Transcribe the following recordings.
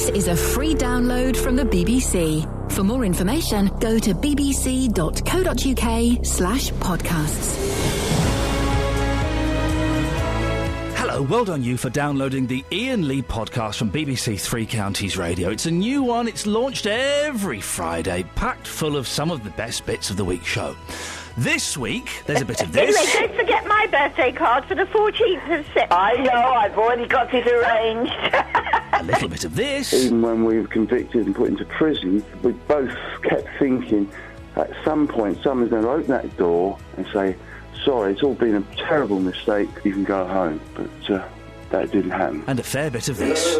This is a free download from the BBC. For more information, go to bbc.co.uk/podcasts. Hello, well done you for downloading the Iain Lee podcast from BBC Three Counties Radio. It's a new one. It's launched every Friday, packed full of some of the best bits of the week's show. This week, there's a bit of this. Anyway, don't forget my birthday card for the 14th of September. I know, I've already got it arranged. A little bit of this. Even when we were convicted and put into prison, we both kept thinking, at some point, someone's going to open that door and say, sorry, it's all been a terrible mistake, you can go home. But that didn't happen. And a fair bit of this.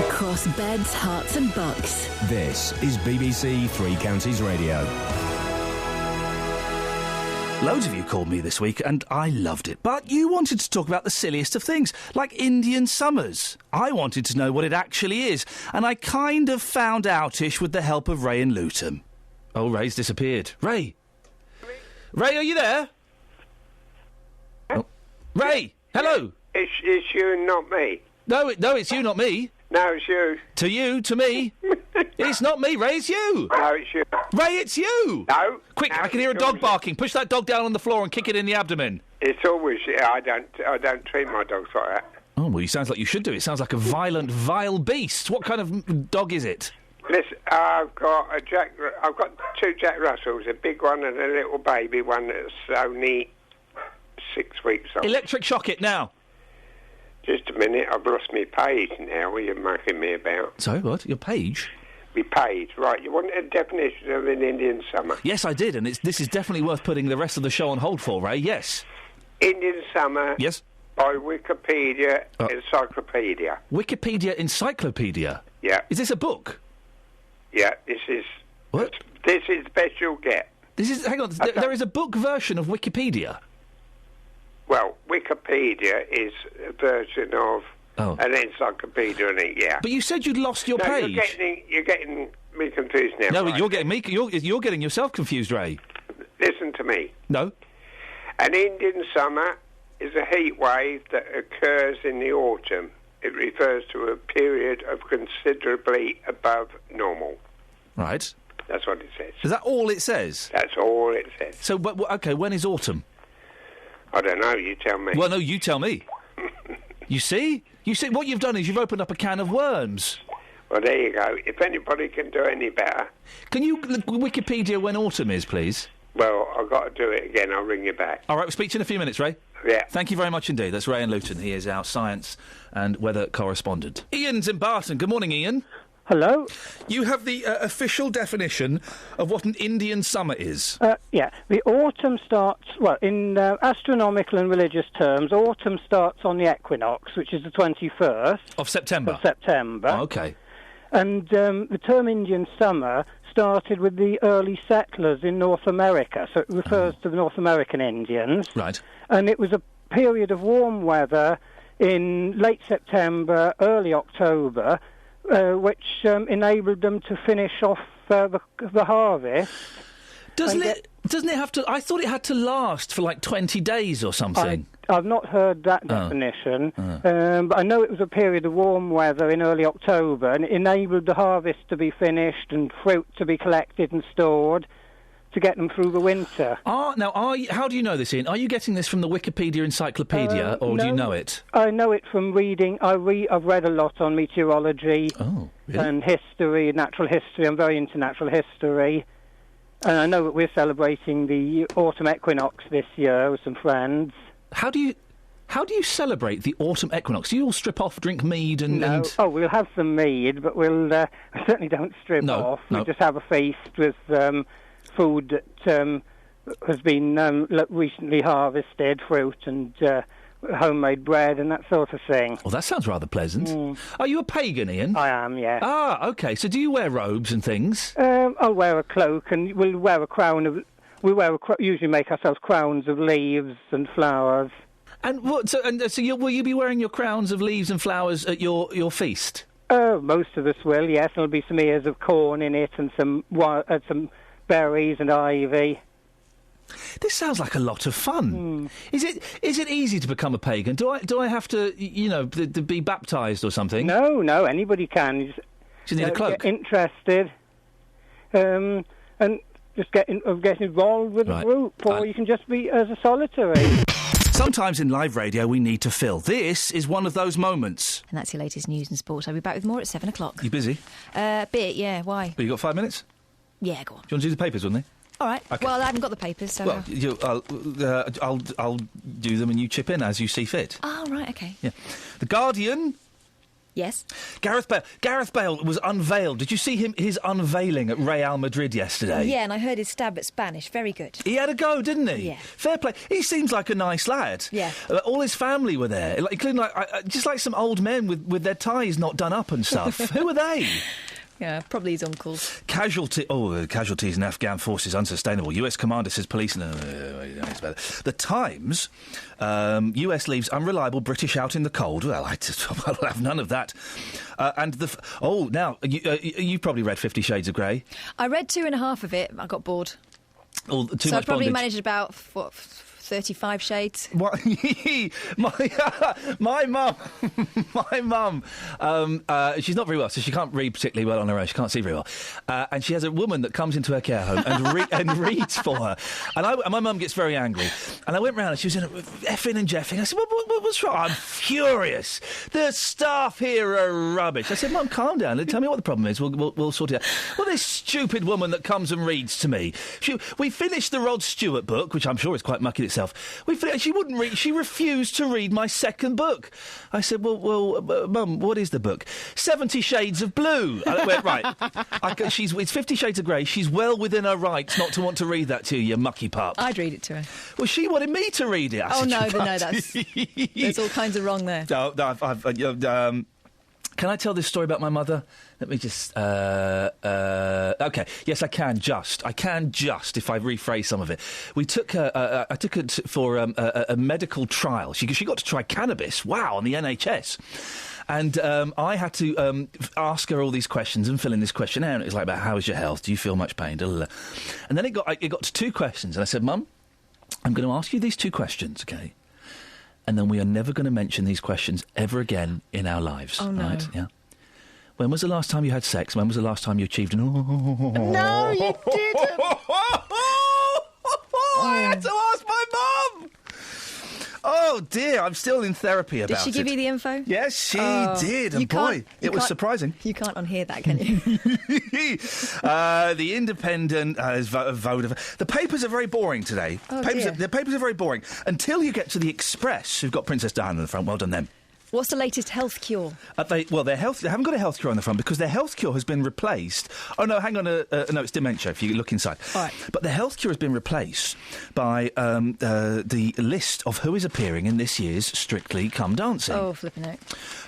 Across beds, hearts and bucks. This is BBC Three Counties Radio. Loads of you called me this week, and I loved it. But you wanted to talk about the silliest of things, like Indian summers. I wanted to know what it actually is, and I kind of found out-ish with the help of Ray in Luton. Oh, Ray's disappeared. Ray! Ray, are you there? Oh. Ray! Hello! It's you, not me. No, it's you, not me. No, it's you. To you, to me. It's not me, Ray, it's you. No, it's you. Ray, it's you. No. Quick, no, I can hear a dog barking. Push that dog down on the floor and kick it in the abdomen. It's always... I don't treat my dogs like that. Oh, well, it sounds like you should do. It sounds like a violent, vile beast. What kind of dog is it? Listen, I've got two Jack Russells, a big one and a little baby one that's only 6 weeks old. Electric shock it now. Just a minute, I've lost my page now. What are you mucking me about? Sorry, what? Your page? My page, right. You want a definition of an Indian summer? Yes, I did, and this is definitely worth putting the rest of the show on hold for, Ray, yes. Indian summer... Yes? By Wikipedia Encyclopedia. Wikipedia Encyclopedia? Yeah. Is this a book? Yeah, this is... What? This is the best you'll get. This is... Hang on, there is a book version of Wikipedia? Well, Wikipedia is a version of an encyclopedia, isn't it? Yeah. But you said you'd lost your page. You're getting me confused now. No, right? you're getting me. You're getting yourself confused, Ray. Listen to me. No. An Indian summer is a heat wave that occurs in the autumn. It refers to a period of considerably above normal. Right. That's what it says. Is that all it says? That's all it says. So, but okay, when is autumn? I don't know, you tell me. Well, no, you tell me. You see? What you've done is you've opened up a can of worms. Well, there you go. If anybody can do any better... Can you Wikipedia when autumn is, please? Well, I've got to do it again. I'll ring you back. All right, we'll speak to you in a few minutes, Ray. Yeah. Thank you very much indeed. That's Ray in Luton. He is our science and weather correspondent. Ian's in Barton. Good morning, Ian. Hello. You have the official definition of what an Indian summer is. Yeah. The autumn starts, well, in astronomical and religious terms, autumn starts on the equinox, which is the 21st... Of September? Oh, OK. And the term Indian summer started with the early settlers in North America, so it refers to the North American Indians. Right. And it was a period of warm weather in late September, early October... which enabled them to finish off the harvest. Doesn't it have to... I thought it had to last for like 20 days or something. I've not heard that definition, but I know it was a period of warm weather in early October, and it enabled the harvest to be finished and fruit to be collected and stored to get them through the winter. How do you know this, Ian? Are you getting this from the Wikipedia Encyclopedia, or do you know it? I know it from reading. I've read a lot on meteorology and history, natural history. I'm very into natural history. And I know that we're celebrating the autumn equinox this year with some friends. How do you celebrate the autumn equinox? Do you all strip off, drink mead and... No. Oh, we'll have some mead, but we certainly don't strip off. No. We just have a feast with... food that has been recently harvested, fruit and homemade bread and that sort of thing. Well, that sounds rather pleasant. Are you a pagan, Ian? I am, yes. Ah, OK. So do you wear robes and things? I'll wear a cloak and we'll wear a crown of... usually make ourselves crowns of leaves and flowers. And what? So will you be wearing your crowns of leaves and flowers at your feast? Most of us will, yes. There'll be some ears of corn in it and some berries and ivy. This sounds like a lot of fun. Is it easy to become a pagan? Do I have to, to be baptised or something? No, anybody can. You just need a cloak. Get interested, and just get involved with a group, or you can just be as a solitary. Sometimes in live radio we need to fill. This is one of those moments. And that's your latest news and sport. I'll be back with more at 7 o'clock. You busy? A bit, yeah. Why? Well, you got 5 minutes? Yeah, go on. Do you want to do the papers, wouldn't they? All right. Okay. Well, I haven't got the papers, so... Well, I'll do them and you chip in as you see fit. Oh, right, OK. Yeah. The Guardian... Yes? Gareth Bale was unveiled. Did you see his unveiling at Real Madrid yesterday? Yeah, and I heard his stab at Spanish. Very good. He had a go, didn't he? Yeah. Fair play. He seems like a nice lad. Yeah. All his family were there, including just like some old men with their ties not done up and stuff. Who are they? Yeah, probably his uncles. Casualties in Afghan forces unsustainable. US commander says police... The Times, US leaves unreliable British out in the cold. Well, I'll have none of that. Now, you've probably read 50 Shades of Grey. I read 2.5 of it. I got bored. So I probably managed about 35 shades. What? my mum, she's not very well, so she can't read particularly well on her own. She can't see very well, and she has a woman that comes into her care home and reads for her. And my mum gets very angry. And I went round and she was effing and jeffing. I said, "What's wrong?" "I'm furious. The staff here are rubbish." I said, "Mum, calm down. Tell me what the problem is. We'll sort it out." Well, this stupid woman that comes and reads to me. We finished the Rod Stewart book, which I'm sure is quite mucky itself. She wouldn't read. She refused to read my second book. I said, "Well, Mum, what is the book?" 70 Shades of Blue. I went, right. It's 50 Shades of Grey. She's well within her rights not to want to read that to you mucky pup. I'd read it to her. Well, she wanted me to read it. There's all kinds of wrong there. Can I tell this story about my mother? Let me just... OK, yes, I can just, if I rephrase some of it. I took her for a medical trial. She got to try cannabis, on the NHS. And I had to ask her all these questions and fill in this questionnaire. And it was like, about how is your health? Do you feel much pain? And then it got to 2 questions. And I said, "Mum, I'm going to ask you these 2 questions, OK? And then we are never going to mention these questions ever again in our lives." Oh, no. Right? Yeah. When was the last time you had sex? When was the last time you achieved an... No, you didn't! I had to ask my mum! Oh, dear, I'm still in therapy about it. Did she give you the info? Yes, she did, and boy, it was surprising. You can't unhear that, can you? The Independent has voted... The papers are very boring today. Oh, The papers are very boring, until you get to the Express, who've got Princess Diana in the front. Well done, them. What's the latest health cure? They haven't got a health cure on the front because their health cure has been replaced. Oh, no, hang on. No, it's dementia if you look inside. All right. But the health cure has been replaced by the list of who is appearing in this year's Strictly Come Dancing. Oh, flipping out.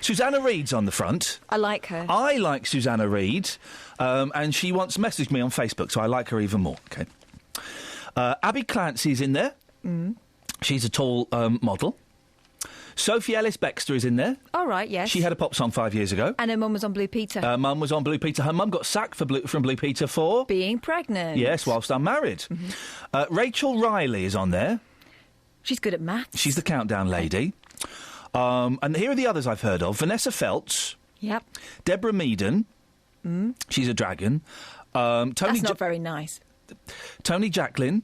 Susanna Reid's on the front. I like her. I like Susanna Reid, and she once messaged me on Facebook, so I like her even more. Okay. Abby Clancy's in there. Mm. She's a tall model. Sophie Ellis-Bextor is in there. All right, yes. She had a pop song 5 years ago. And her mum was on Blue Peter. Her mum was on Blue Peter. Her mum got sacked from Blue Peter for... being pregnant. Yes, whilst unmarried. Mm-hmm. Rachel Riley is on there. She's good at maths. She's the countdown lady. And here are the others I've heard of. Vanessa Feltz. Yep. Deborah Meaden. Mm. She's a dragon. That's not very nice. Tony Jacklin.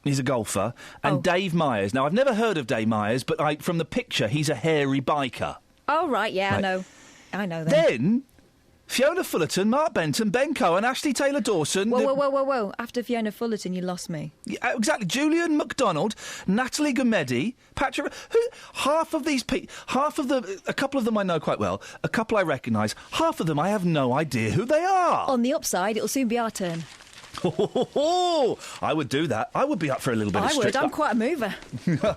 He's a golfer. And Dave Myers. Now, I've never heard of Dave Myers, but from the picture, he's a hairy biker. Oh, right, yeah, Right. I know them. Then, Fiona Fullerton, Mark Benton, Ben Cohen, Ashley Taylor-Dawson... Whoa. After Fiona Fullerton, you lost me. Yeah, exactly. Julian MacDonald, Natalie Gumedi, Patrick... half of these people... a couple of them I know quite well, a couple I recognise, half of them I have no idea who they are. On the upside, it'll soon be our turn. I would do that. I would be up for a little bit of I would. strict... I'm quite a mover.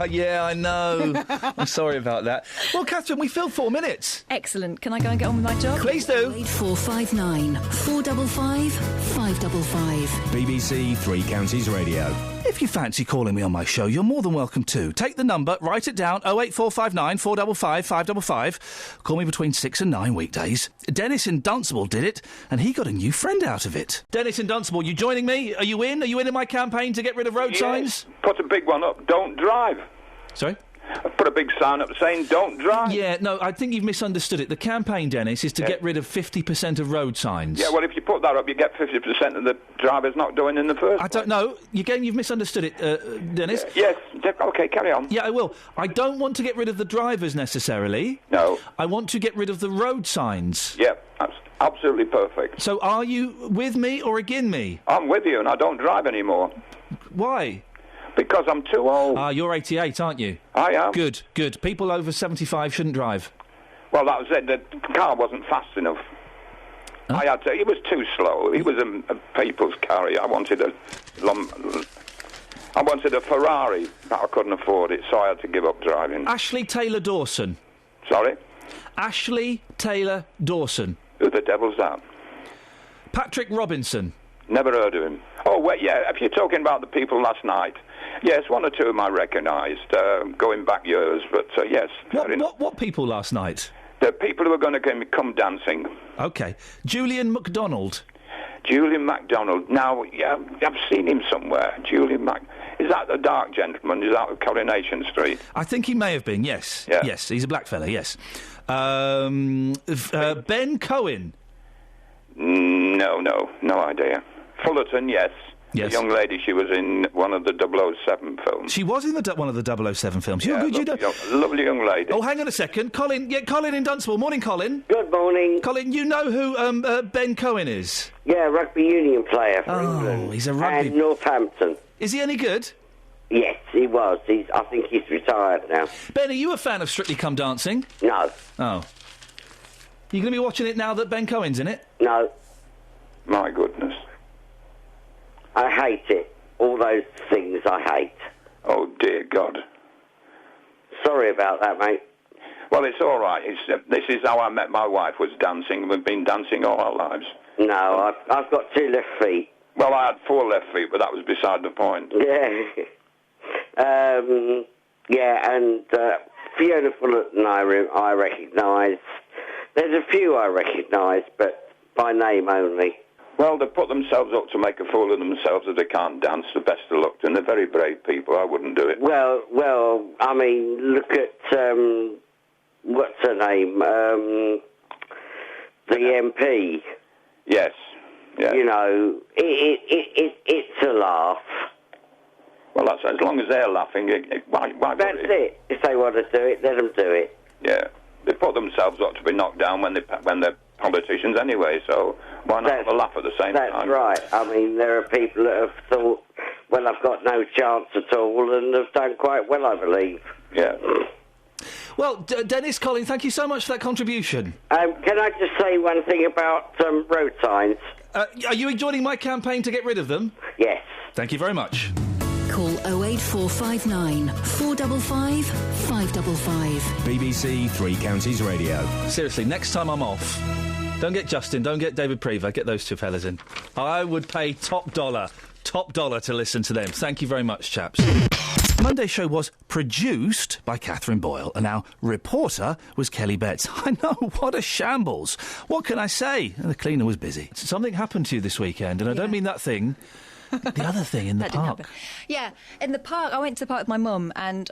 Yeah, I know. I'm sorry about that. Well, Catherine, we filled 4 minutes. Excellent. Can I go and get on with my job? Please do. 8459 455 555. BBC Three Counties Radio. If you fancy calling me on my show, you're more than welcome to. Take the number, write it down, 08459 455 555. Call me between 6 and 9 weekdays. Dennis in Dunstable did it, and he got a new friend out of it. Dennis in Dunstable, you joining me? Are you in? Are you in my campaign to get rid of road signs? Put a big one up, don't drive. Sorry? Put a big sign up saying don't drive. Yeah, no, I think you've misunderstood it. The campaign, Dennis, is to get rid of 50% of road signs. Yeah, well, if you put that up, you get 50% of the drivers not doing in the first place. I don't know. Again, you've misunderstood it, Dennis. Yes. OK, carry on. Yeah, I will. I don't want to get rid of the drivers necessarily. No. I want to get rid of the road signs. Yeah, that's absolutely perfect. So are you with me or against me? I'm with you, and I don't drive anymore. Why? Because I'm too old. You're 88, aren't you? I am. Good. People over 75 shouldn't drive. Well, that was it. The car wasn't fast enough. Huh? It was too slow. It was a people's carrier. I wanted a Ferrari, but I couldn't afford it, so I had to give up driving. Ashley Taylor Dawson. Sorry? Ashley Taylor Dawson. Who the devil's that? Patrick Robinson. Never heard of him. Oh, wait, yeah, if you're talking about the people last night, yes, one or two of them I recognised, going back years, but yes. What people last night? The people who are going to come dancing. OK. Julian MacDonald. Julian MacDonald. Now, yeah, I've seen him somewhere. Is that the dark gentleman? Is that Coronation Street? I think he may have been, yes. Yeah. Yes, he's a black fella, yes. Ben Cohen. No idea. Fullerton, yes. Yes. The young lady, she was in one of the 007 films. She was in one of the 007 films. Yeah, lovely young lady. Oh, hang on a second. Colin in Dunstable. Morning, Colin. Good morning. Colin, you know who Ben Cohen is? Yeah, rugby union player for England. Oh, he's a rugby... And Northampton. Is he any good? Yes, he was. I think he's retired now. Ben, are you a fan of Strictly Come Dancing? No. Oh. You going to be watching it now that Ben Cohen's in it? No. My goodness. I hate it. All those things I hate. Oh, dear God. Sorry about that, mate. Well, it's all right. This is how I met my wife, was dancing. We've been dancing all our lives. No, I've got 2 left feet. Well, I had 4 left feet, but that was beside the point. Yeah. And Fiona Fullerton I recognise. There's a few I recognise, but by name only. Well, they put themselves up to make a fool of themselves if they can't dance. The best of luck, and they're very brave people. I wouldn't do it. Well, I mean, look at what's her name? The MP. Yes. Yeah. You know, it's a laugh. Well, that's as long as they're laughing. Why that's it. If they want to do it, let them do it. Yeah, they put themselves up to be knocked down when they're politicians anyway. So why not have a laugh at the same time? That's right. I mean, there are people that have thought, well, I've got no chance at all, and have done quite well, I believe. Yeah. Well, Dennis, Colin, thank you so much for that contribution. Can I just say one thing about road signs? Are you joining my campaign to get rid of them? Yes. Thank you very much. Call 08459 455 555. BBC Three Counties Radio. Seriously, next time I'm off, don't get Justin, don't get David Prever, get those two fellas in. I would pay top dollar to listen to them. Thank you very much, chaps. Monday's show was produced by Catherine Boyle, and our reporter was Kelly Betts. I know, what a shambles. What can I say? The cleaner was busy. Something happened to you this weekend, and I don't mean that thing. The other thing in the park. Yeah, in the park. I went to the park with my mum, and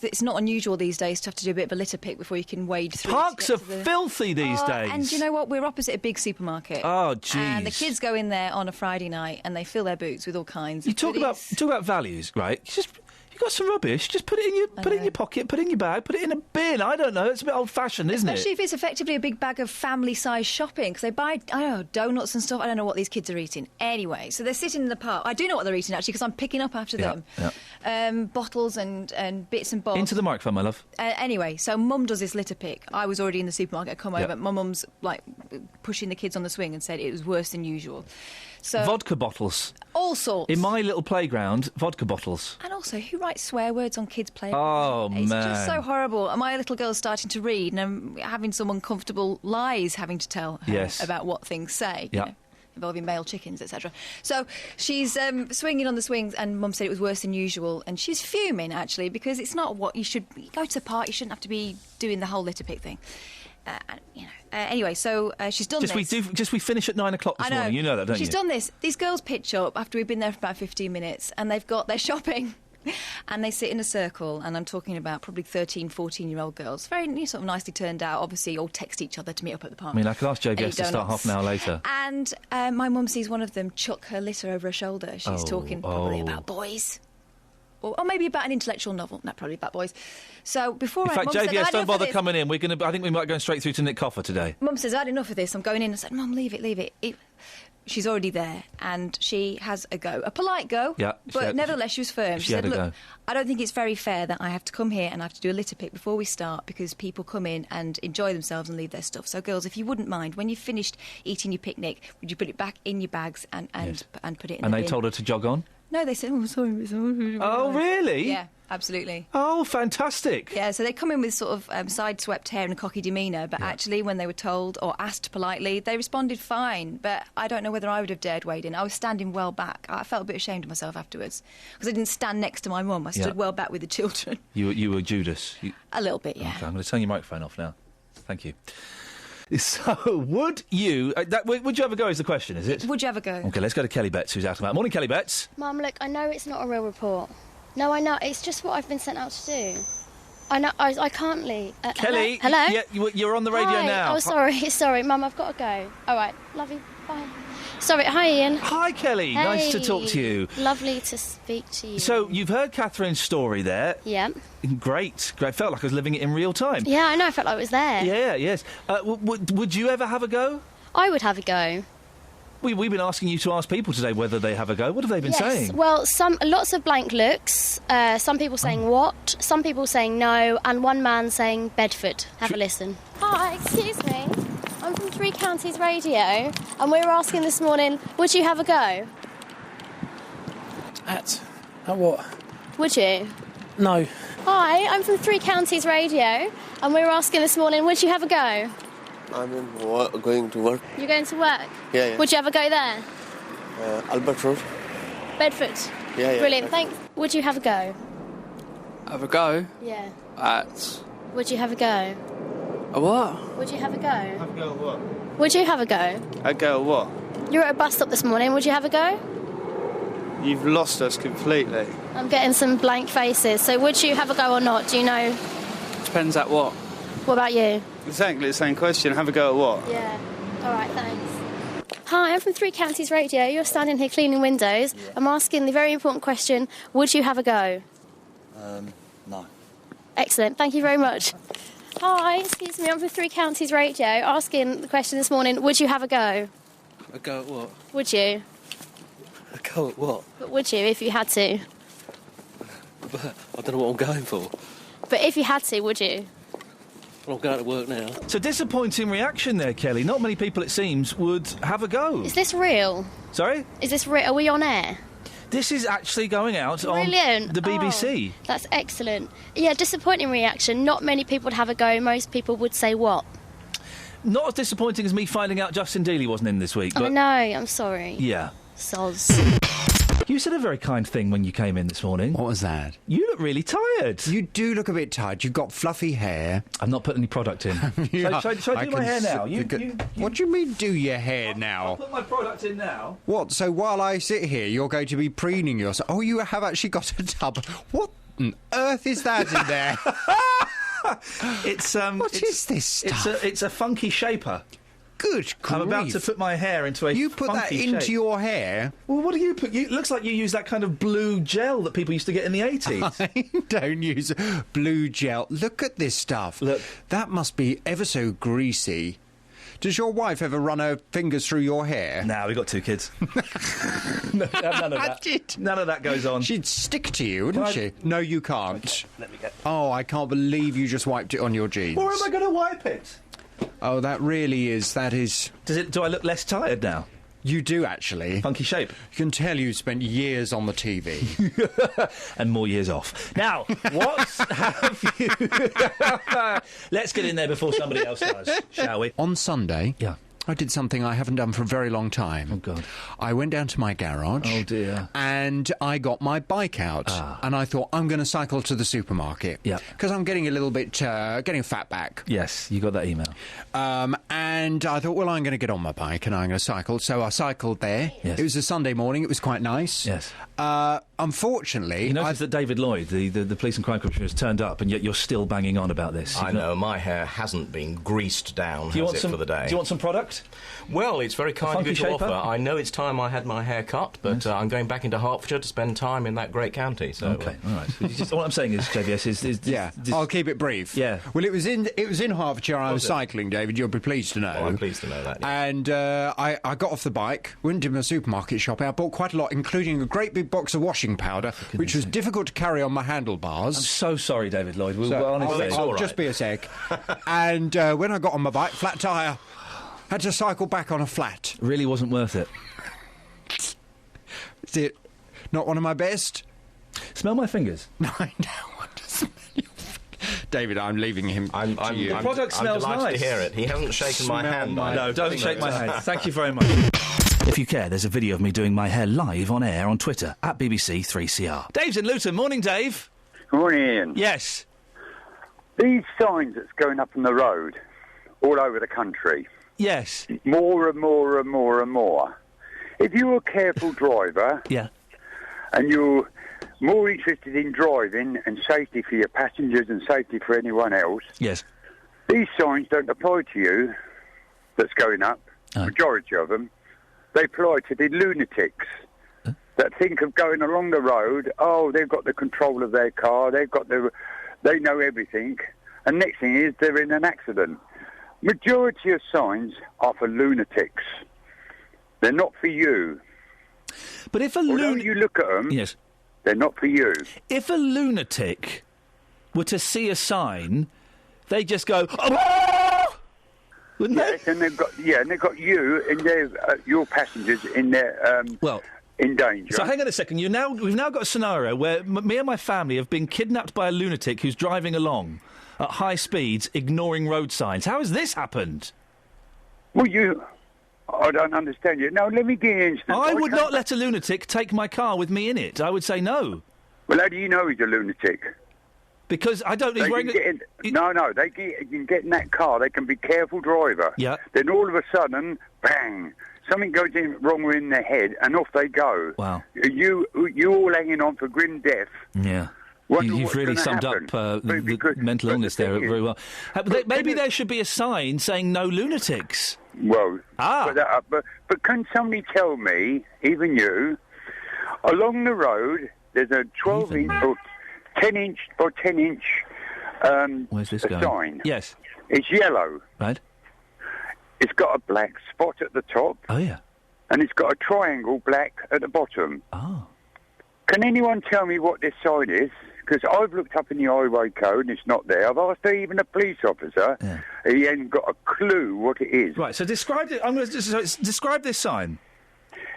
it's not unusual these days to have to do a bit of a litter pick before you can wade through. Parks are filthy these days. And you know what? We're opposite a big supermarket. Oh, jeez. And the kids go in there on a Friday night and they fill their boots with all kinds of goodies. You talk about values, right? You've got some rubbish, just put it in your pocket, put it in your bag, put it in a bin. I don't know, it's a bit old-fashioned, isn't it? Especially if it's effectively a big bag of family-sized shopping, because they buy, I don't know, donuts and stuff. I don't know what these kids are eating. Anyway, so they're sitting in the park. I do know what they're eating, actually, because I'm picking up after them. Yeah. Bottles and bits and bobs. Into the microphone, my love. Anyway, so Mum does this litter pick. I was already in the supermarket. I come over, my mum's, pushing the kids on the swing and said it was worse than usual. So, vodka bottles. All sorts. In my little playground, vodka bottles. And also, who writes swear words on kids' playgrounds? Oh, it's man. It's just so horrible. And my little girl's starting to read, and I'm having some uncomfortable lies having to tell her about what things say. Yeah. You know? involving male chickens, etc. So she's swinging on the swings, and Mum said it was worse than usual, and she's fuming, actually, because it's not what you should... You go to the park, you shouldn't have to be doing the whole litter pick thing. Anyway, so she's done this. We finish at 9 o'clock this morning. You know that, don't you? She's done this. These girls pitch up after we've been there for about 15 minutes, and they've got their shopping, and they sit in a circle, and I'm talking about probably 13, 14-year-old girls. Very sort of nicely turned out, obviously, all text each other to meet up at the park. I mean, I could ask JBS to start half an hour later. And my mum sees one of them chuck her litter over her shoulder. She's talking probably about boys. Or maybe about an intellectual novel. No, probably about boys. So before In fact, JBS, don't bother coming in. I think we might go straight through to Nick Coffer today. Mum says, I had enough of this. I'm going in. I said, Mum, leave it. She's already there, and she has a go. A polite go, but nevertheless she was firm. She said, look, I don't think it's very fair that I have to come here and I have to do a litter pick before we start, because people come in and enjoy themselves and leave their stuff. So, girls, if you wouldn't mind, when you've finished eating your picnic, would you put it back in your bags and put it in the bin? And they told her to jog on? No, they said, sorry. Oh, really? Yeah, absolutely. Oh, fantastic. Yeah, so they come in with sort of side-swept hair and a cocky demeanour, but actually when they were told or asked politely, they responded fine. But I don't know whether I would have dared wade in. I was standing well back. I felt a bit ashamed of myself afterwards, because I didn't stand next to my mum. I stood well back with the children. You were Judas? A little bit, yeah. Okay, I'm going to turn your microphone off now. Thank you. So, would you have a go is the question, is it? Would you have a go? OK, let's go to Kelly Betts, who's out about. Morning, Kelly Betts. Mum, look, I know it's not a real report. No, I know. It's just what I've been sent out to do. I know. I can't leave. Kelly? Hello? Yeah, you're on the radio Hi. now. Oh, sorry. Mum, I've got to go. All right, love you. Bye. Sorry, hi, Ian. Hi, Kelly. Hey. Nice to talk to you. Lovely to speak to you. So, you've heard Catherine's story there. Yeah. Great. Felt like I was living it in real time. Yeah, I know. I felt like I was there. Yeah, yes. Would you ever have a go? I would have a go. We've been asking you to ask people today whether they have a go. What have they been saying? Well, lots of blank looks. Some people saying what, some people saying no, and one man saying Bedford. Have a listen. Hi, excuse me. I'm from Three Counties Radio, and we were asking this morning, would you have a go? At what? Would you? No. Hi, I'm from Three Counties Radio, and we were asking this morning, would you have a go? I'm going to work. You're going to work? Yeah. Would you have a go there? Albert Road. Bedford? Yeah. Brilliant, thanks. Would you have a go? Have a go? Yeah. At... Would you have a go? A what? Would you have a go? Have a go at what? Would you have a go? A go at what? You're at a bus stop this morning, would you have a go? You've lost us completely. I'm getting some blank faces, so would you have a go or not? Do you know? Depends at what. What about you? Exactly the same question. Have a go at what? Yeah. All right, thanks. Hi, I'm from Three Counties Radio. You're standing here cleaning windows. Yeah. I'm asking the very important question, would you have a go? No. Excellent, thank you very much. Hi, excuse me, I'm from Three Counties Radio. Asking the question this morning, would you have a go? A go at what? Would you? A go at what? But would you, if you had to? But I don't know what I'm going for. But if you had to, would you? Well, I'm going to work now. It's a disappointing reaction there, Kelly. Not many people, it seems, would have a go. Is this real? Sorry? Is this real? Are we on air? This is actually going out Brilliant. on the BBC. Oh, that's excellent. Yeah, disappointing reaction. Not many people would have a go. Most people would say what? Not as disappointing as me finding out Justin Dealey wasn't in this week. But I know, I'm sorry. Yeah. Soz. You said a very kind thing when you came in this morning. What was that? You look really tired. You do look a bit tired. You've got fluffy hair. I've not put any product in. Shall I do my hair now? What do you mean, do your hair now? I'll put my product in now. What? So while I sit here, you're going to be preening yourself? Oh, you have actually got a tub. What on earth is that in there? What is this stuff? It's a funky shaper. Good grief. I'm about to put my hair into a You put that into shape. your hair? Well, what do you put? It looks like you use that kind of blue gel that people used to get in the 80s. I don't use blue gel. Look at this stuff. Look. That must be ever so greasy. Does your wife ever run her fingers through your hair? No, we've got 2 kids. None of that. None of that goes on. She'd stick to you, wouldn't she? No, you can't. Okay, let me get... Oh, I can't believe you just wiped it on your jeans. Or am I going to wipe it? Oh, that is... Do I look less tired now? You do, actually. Funky shape. You can tell you spent years on the TV. And more years off. Now, what have you... Let's get in there before somebody else does, shall we? On Sunday... Yeah. I did something I haven't done for a very long time. Oh, God. I went down to my garage. Oh, dear. And I got my bike out. And I thought, I'm going to cycle to the supermarket. Yeah. Because I'm getting a little bit, getting a fat back. Yes, you got that email. And I thought, well, I'm going to get on my bike and I'm going to cycle. So I cycled there. Yes. It was a Sunday morning. It was quite nice. Yes. Unfortunately... You noticed that David Lloyd, the police and crime commissioner, has turned up, and yet you're still banging on about this. I know, my hair hasn't been greased down, for the day. Do you want some product? Well, it's very kind of you to shaper? offer. I know it's time I had my hair cut, but I'm going back into Hertfordshire to spend time in that great county. So, OK, all right. All I'm saying is, JVS, is I'll keep it brief. Yeah. Well, it was in Hertfordshire I was cycling, David, you'll be pleased to know. Well, I'm pleased to know that, yeah. And I got off the bike, went to my supermarket shopping. I bought quite a lot, including a great big box of washing powder, which was difficult to carry on my handlebars. I'm so sorry, David Lloyd. I'll just be a sec. And when I got on my bike, flat tyre. Had to cycle back on a flat. Really wasn't worth it. Is it not one of my best? Smell my fingers. No, I don't want to smell your fingers. David, I'm leaving him to you. The product smells I'm delighted nice. to hear it. He hasn't shaken my hand. No, don't shake my hand. Thank you very much. If you care, there's a video of me doing my hair live on air on Twitter, at BBC3CR. Dave's in Luton. Morning, Dave. Good morning, Ian. Yes. These signs that's going up on the road all over the country. Yes. More and more and more and more. If you're a careful driver... Yeah. And you're more interested in driving and safety for your passengers and safety for anyone else... Yes. These signs don't apply to you that's going up, majority of them. They apply to the lunatics that think of going along the road. Oh, they've got the control of their car. They know everything. And next thing is they're in an accident. Majority of signs are for lunatics. They're not for you. But if Although you look at them, yes, they're not for you. If a lunatic were to see a sign, they just go, oh! Wouldn't they? And they've got you and your passengers in their in danger. So hang on a second. We've now got a scenario where me and my family have been kidnapped by a lunatic who's driving along at high speeds, ignoring road signs. How has this happened? Well, I don't understand you. Now, let me get in. I would not let a lunatic take my car with me in it. I would say no. Well, how do you know he's a lunatic? Because I don't... They can get in that car. They can be careful driver. Yeah. Then all of a sudden, bang, something goes wrong in their head, and off they go. Wow. You all hanging on for grim death. Yeah. You've really summed up the mental illness there very well. Maybe there should be a sign saying no lunatics. Well, but can somebody tell me, even you, along the road, there's a 12-inch or 10-inch by 10-inch Where's this going? sign. Yes. It's yellow. Right. It's got a black spot at the top. Oh, yeah. And it's got a triangle black at the bottom. Oh. Can anyone tell me what this sign is? Because I've looked up in the highway code and it's not there. I've asked even a police officer. Yeah. He ain't got a clue what it is. Right, so describe it. Describe this sign.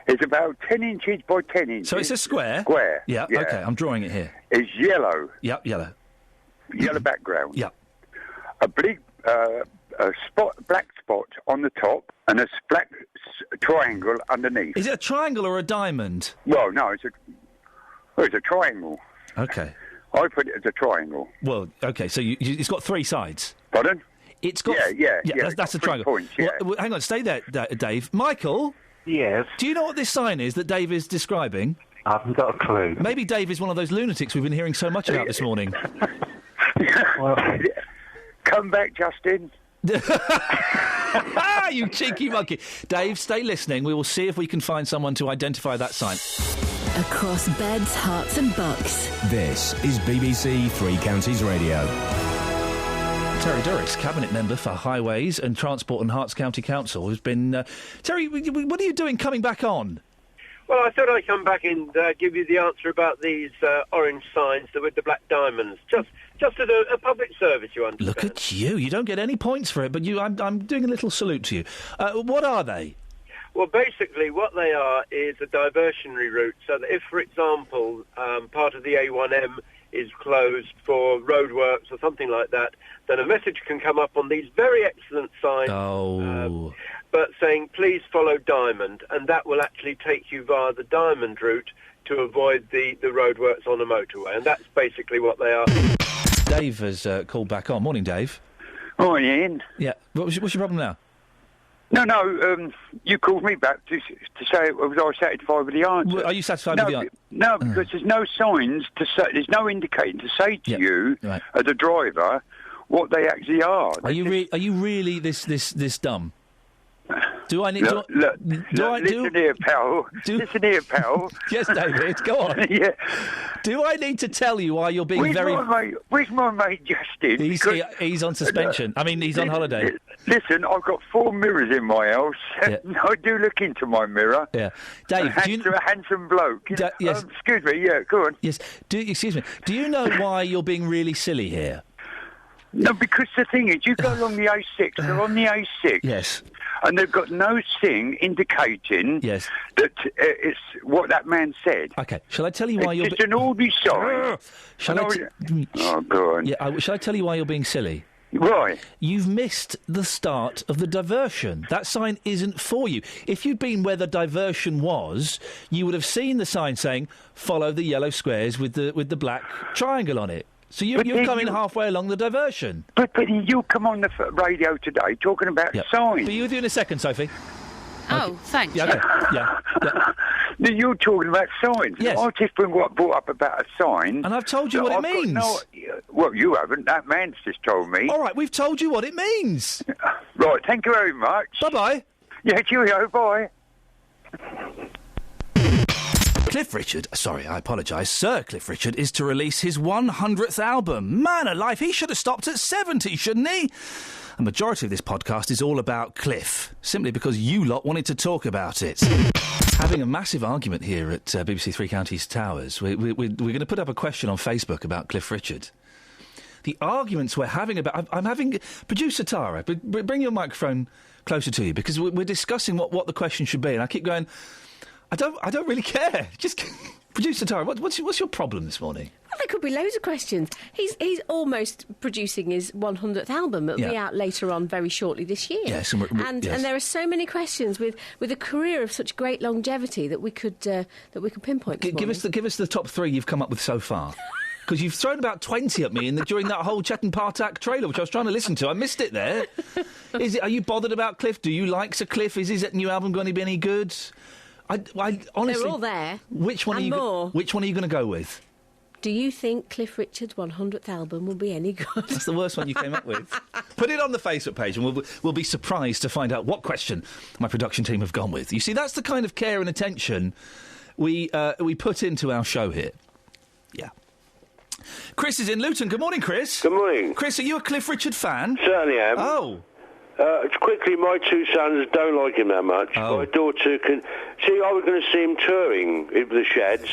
It's about 10 inches by 10 inches. So it's a square? Square. Yeah, OK, I'm drawing it here. It's yellow. Yep, yellow. Yellow background. Yep. A big black spot on the top and a black triangle underneath. Is it a triangle or a diamond? Well, no, it's a triangle. OK. I put it as a triangle. Well, OK, so it's got three sides. Pardon? It's got... Yeah, that's a triangle. Points, yeah. Well, hang on, stay there, Dave. Michael? Yes? Do you know what this sign is that Dave is describing? I haven't got a clue. Maybe Dave is one of those lunatics we've been hearing so much about this morning. Well, come back, Justin. You cheeky monkey. Dave, stay listening. We will see if we can find someone to identify that sign. Across beds, hearts and bucks. This is BBC Three Counties Radio. Terry Durris, Cabinet Member for Highways and Transport and Herts County Council, has been... Terry, what are you doing coming back on? Well, I thought I'd come back and give you the answer about these orange signs with the black diamonds. Just as a public service, you understand. Look at you. You don't get any points for it, but I'm doing a little salute to you. What are they? Well, basically, what they are is a diversionary route, so that if, for example, part of the A1M is closed for roadworks or something like that, then a message can come up on these very excellent signs, but saying, please follow Diamond, and that will actually take you via the Diamond route to avoid the roadworks on a motorway, and that's basically what they are. Dave has called back on. Morning, Dave. Hi, Ian. Yeah. What's your problem now? No, you called me back to say, was I satisfied with the answer? Are you satisfied with the answer? No, because there's no signs to say, there's no indicating to say to you, as a driver, what they actually are. Are you really this dumb? Do I need listen here, pal. Listen here, pal. Yes, David, go on. Yeah. Do I need to tell you why you're being where's my mate Justin? He's on suspension. I mean, he's on holiday. Listen, I've got 4 mirrors in my house. Yeah. I do look into my mirror. Yeah. Dave, a handsome bloke. Yes. Excuse me, yeah, go on. Yes. Excuse me. Do you know why you're being really silly here? No, because the thing is, you go along the A6, they're on the A6. Yes. And they've got no thing indicating that it's what that man said. Okay, shall I tell you why it's just an ordinary sign. Oh, go on. Yeah, shall I tell you why you're being silly? Right. You've missed the start of the diversion. That sign isn't for you. If you'd been where the diversion was, you would have seen the sign saying, follow the yellow squares with the black triangle on it. So you're coming halfway along the diversion. But you come on the radio today talking about signs. But you'll do in a second, Sophie. Oh, thanks. Yeah, okay. yeah. You're talking about signs. Yes. I've just been brought up about a sign. And I've told you what it means. Well, you haven't. That man's just told me. All right, we've told you what it means. Right, thank you very much. Bye-bye. Yeah, cheerio, bye. Cliff Richard, I apologise, Sir Cliff Richard is to release his 100th album. Man alive, he should have stopped at 70, shouldn't he? The majority of this podcast is all about Cliff, simply because you lot wanted to talk about it. Having a massive argument here at BBC Three Counties Towers. We're going to put up a question on Facebook about Cliff Richard. The arguments we're having about... I'm having... Producer Tara, bring your microphone closer to you, because we're discussing what the question should be, and I keep going... I don't really care. Just Producer Tara, what's your problem this morning? Well, there could be loads of questions. He's almost producing his 100th album. It'll be out later on, very shortly this year. Yes, and there are so many questions with a career of such great longevity that we could pinpoint. Give us the top 3 you've come up with so far. Because you've thrown about 20 at me during that whole Chet and Partak trailer, which I was trying to listen to. I missed it there. Are you bothered about Cliff? Do you like Sir Cliff? Is his new album going to be any good? I honestly, they're all there. Which one are you going to go with? Do you think Cliff Richard's 100th album will be any good? That's the worst one you came up with. Put it on the Facebook page, and we'll be surprised to find out what question my production team have gone with. You see, that's the kind of care and attention we put into our show here. Yeah. Chris is in Luton. Good morning, Chris. Good morning. Chris, are you a Cliff Richard fan? Certainly am. Oh. Quickly, my 2 sons don't like him that much. Oh. My daughter can... See, I was going to see him touring with the Shads,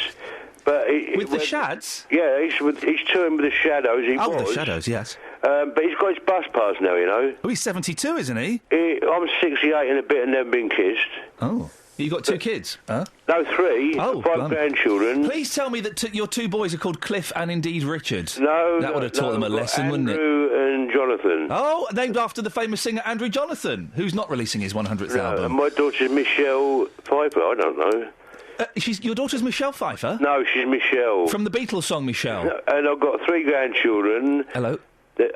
but... the Shads? Yeah, he's touring with the Shadows, the Shadows, yes. But he's got his bus pass now, you know. Oh, he's 72, isn't he? I'm 68 and a bit and never been kissed. Oh. You got 2 kids? Huh? No, 3. Oh, 5 grandchildren. Please tell me that your 2 boys are called Cliff and indeed Richard. No, that would have taught them a lesson, wouldn't it? Andrew and Jonathan. Oh, named after the famous singer Andrew Jonathan, who's not releasing his 100th album. And my daughter's Michelle Pfeiffer. I don't know. Your daughter's Michelle Pfeiffer? No, she's Michelle. From the Beatles song Michelle. And I've got 3 grandchildren. Hello.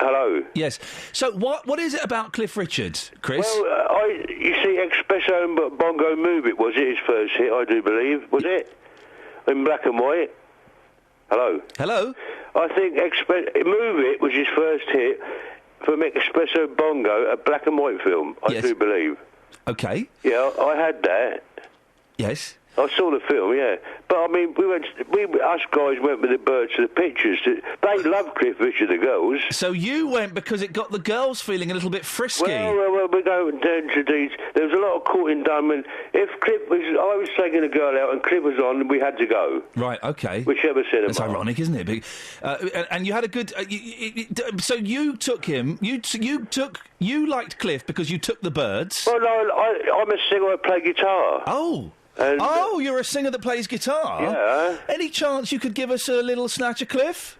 Hello. Yes. So what is it about Cliff Richard, Chris? Well, you see, Espresso and Bongo Move It, was it his first hit, I do believe? Was it? In black and white? Hello? Hello? I think Move It was his first hit from Espresso Bongo, a black and white film, I do believe. Okay. Yeah, I had that. Yes. I saw the film, yeah. But, I mean, us guys went with the birds to the pictures. They loved Cliff Richard, the girls. So you went because it got the girls feeling a little bit frisky? Well, we're going down to these... There was a lot of courting done, and if Cliff was... I was taking a girl out and Cliff was on, we had to go. Right, OK. Whichever cinema. That's ironic, isn't it? And you had a good... so you took him... You liked Cliff because you took the birds? Well, no, I'm a singer, I play guitar. Oh. And, you're a singer that plays guitar? Yeah. Any chance you could give us a little snatch of Cliff?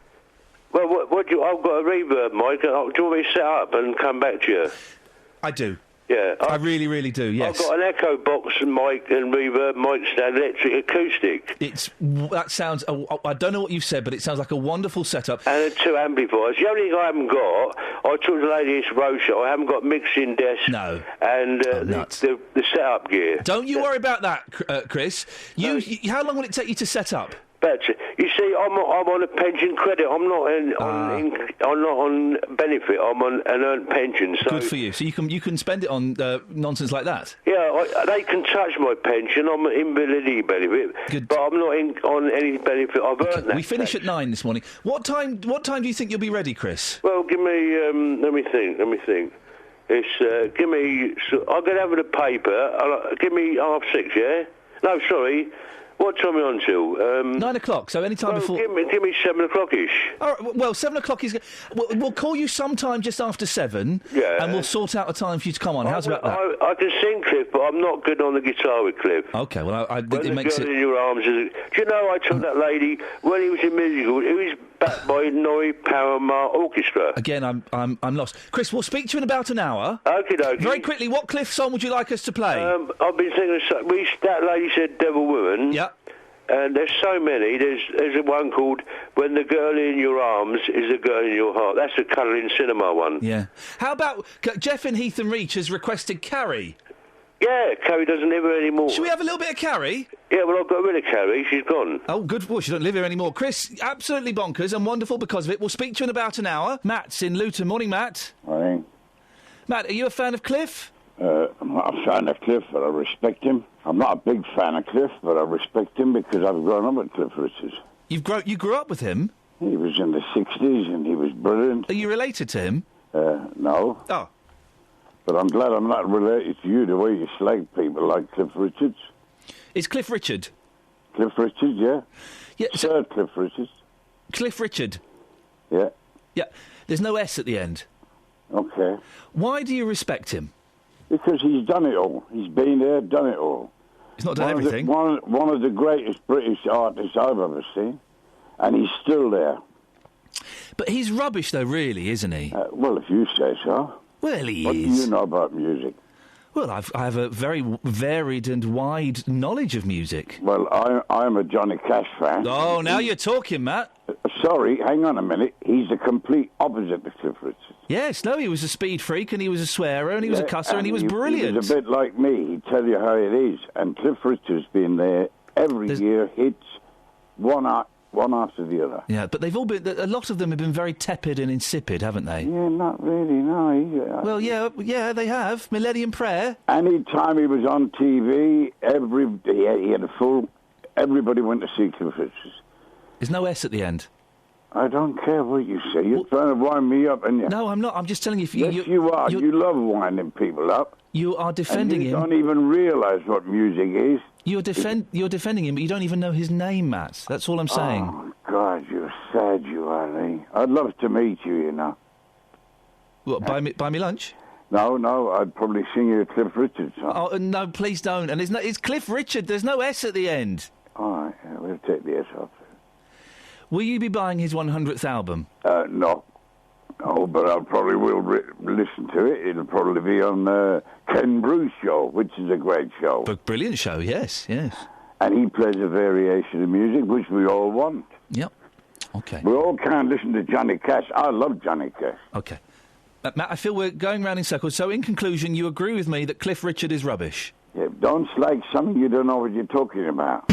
Well, I've got a reverb mic. Do you want me to set up and come back to you? I do. Yeah. I really, really do, yes. I've got an echo box and mic and reverb mic stand, electric acoustic. That sounds... I don't know what you've said, but it sounds like a wonderful setup. And 2 amplifiers. The only thing I haven't got, I took the lady this roadshow, I haven't got mixing desk. No. And the setup gear. Don't you worry about that, Chris. How long will it take you to set up? But you see, I'm on a pension credit. I'm not I'm not on benefit. I'm on an earned pension. So good for you. So you can spend it on nonsense like that. Yeah, they can touch my pension. I'm an invalidity benefit, but I'm not on any benefit. I've earned that. We finish at 9 this morning. What time do you think you'll be ready, Chris? Well, give me. Let me think. It's give me. I'll get over the paper. Give me 6:30. Yeah. No, sorry. What time are we on till? 9 o'clock, so any time before... Give me 7 o'clock-ish. All right, well, 7 o'clock is... We'll call you sometime just after 7, and we'll sort out a time for you to come on. How's about that? I can sing, Cliff, but I'm not good on the guitar with Cliff. OK, well, it makes it... in your arms do you know, I told that lady, when he was in musical, he was backed by Norrie Paramar Orchestra. Again, I'm lost. Chris, we'll speak to you in about an hour. Okie-dokie. Very quickly, what Cliff song would you like us to play? I've been singing... that lady said Devil Woman. Yeah. And there's so many. There's one called When the Girl in Your Arms is the Girl in Your Heart. That's a colouring cinema one. Yeah. How about Jeff in Heath and Reach has requested Carrie? Yeah, Carrie doesn't live here anymore. Should we have a little bit of Carrie? Yeah, well, I've got rid of Carrie. She's gone. Oh, good. Well, she don't live here anymore. Chris, absolutely bonkers and wonderful because of it. We'll speak to you in about an hour. Matt's in Luton. Morning, Matt. Morning. Matt, are you a fan of Cliff? I'm not a fan of Cliff, but I respect him. I'm not a big fan of Cliff, but I respect him because I've grown up with Cliff Richards. You grew up with him? He was in the 60s and he was brilliant. Are you related to him? No. Oh. But I'm glad I'm not related to you the way you slag people like Cliff Richards. Is Cliff Richard? Cliff Richards, yeah. Yeah. Sir Cliff Richards. Cliff Richard? Yeah. Yeah. There's no S at the end. Okay. Why do you respect him? Because he's done it all. He's been there, done it all. He's not done everything. One of the greatest British artists I've ever seen, and he's still there. But he's rubbish, though, really, isn't he? Well, if you say so. Well, he is. What do you know about music? Well, I have a very varied and wide knowledge of music. Well, I'm a Johnny Cash fan. Oh, now you're talking, Matt. Sorry, hang on a minute. He's the complete opposite of Cliff Richards. Yes, no, he was a speed freak and he was a swearer and he was a cusser and he was brilliant. He was a bit like me. He'd tell you how it is. And Cliff Richards been there every year, hits one after the other. Yeah, but they've all been... A lot of them have been very tepid and insipid, haven't they? Yeah, not really, no. Well, yeah, they have. Millennium Prayer. Any time he was on TV, he had a full... Everybody went to see Cliff Richards. There's no S at the end. I don't care what you say. You're trying to wind me up, aren't you? No, I'm not. I'm just telling you... Yes, you are. You love winding people up. You are defending him. You don't even realise what music is. You're defending him, but you don't even know his name, Matt. That's all I'm saying. Oh, God, you're sad, you are, Lee. I'd love to meet you, you know. What, buy me lunch? No, I'd probably sing you a Cliff Richard song. Oh, no, please don't. And it's Cliff Richard. There's no S at the end. All right, we'll take the S off. Will you be buying his 100th album? No. No, but I probably will listen to it. It'll probably be on Ken Bruce show, which is a great show. A brilliant show, yes. And he plays a variation of music, which we all want. Yep. Okay. We all can't listen to Johnny Cash. I love Johnny Cash. Okay. Matt, I feel we're going round in circles. So, in conclusion, you agree with me that Cliff Richard is rubbish? Yeah, don't slag something you don't know what you're talking about.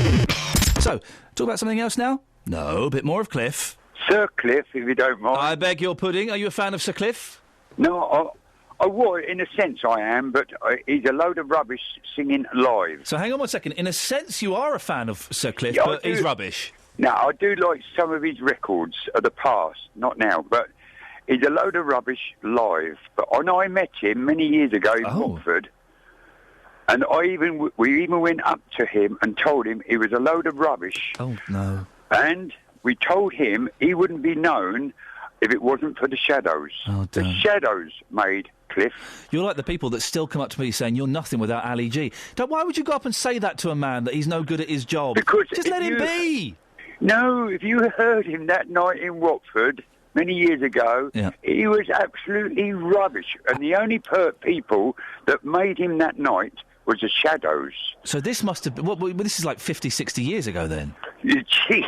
So, talk about something else now? No, a bit more of Cliff. Sir Cliff, if you don't mind. I beg your pudding. Are you a fan of Sir Cliff? No, I would, in a sense I am, but he's a load of rubbish singing live. So hang on 1 second. In a sense you are a fan of Sir Cliff, yeah, but he's rubbish. No, I do like some of his records of the past, not now, but he's a load of rubbish live. But I know I met him many years ago in Watford, and we even went up to him and told him he was a load of rubbish. Oh, no. And we told him he wouldn't be known if it wasn't for the Shadows. Oh, the Shadows made Cliff. You're like the people that still come up to me saying you're nothing without Ali G. Why would you go up and say that to a man that he's no good at his job? Because just let him be. No, if you heard him that night in Watford, many years ago. Yeah. He was absolutely rubbish. And the only people that made him that night was the Shadows. So this must have been... Well, this is like 50, 60 years ago, then? You cheek.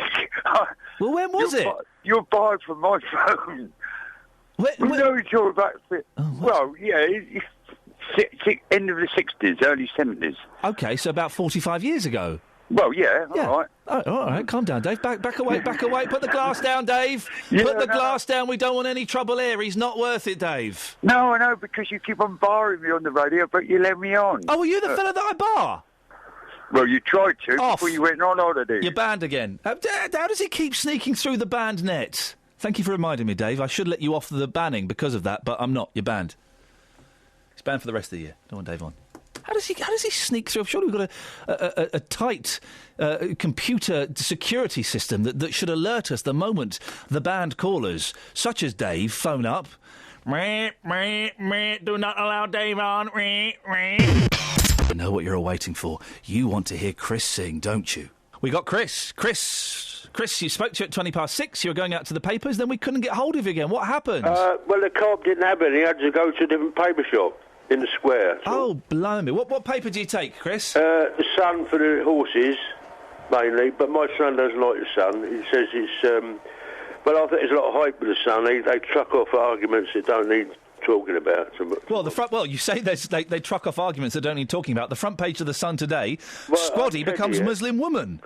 Well, when was it? You're barred from my phone. No, it's all about... well, yeah, end of the 60s, early 70s. OK, so about 45 years ago. Well, yeah, all right. Oh, all right, calm down, Dave. Back away. Put the glass down, Dave. Put the glass down. We don't want any trouble here. He's not worth it, Dave. No, I know, because you keep on barring me on the radio, but you let me on. Oh, were you the fella that I bar? Well, you tried to before you went on holiday. You're banned again. How does he keep sneaking through the banned net? Thank you for reminding me, Dave. I should let you off the banning because of that, but I'm not. You're banned. He's banned for the rest of the year. Don't want Dave on. How does he sneak through? I'm sure we've got a tight computer security system that should alert us the moment the banned callers, such as Dave, phone up. Do not allow Dave on. I know what you're all waiting for. You want to hear Chris sing, don't you? We got Chris. Chris, you spoke to you at 6:20. You were going out to the papers, then we couldn't get hold of you again. What happened? Well, the co-op didn't have any. He had to go to a different paper shop in the square. Oh, blimey. What paper do you take, Chris? The Sun for the horses, mainly, but my son doesn't like the Sun. He says it's... but I think there's a lot of hype with the Sun. They truck off arguments that don't need talking about. Well, you say they truck off arguments that don't need talking about. The front page of the Sun today, Squaddy becomes Muslim woman.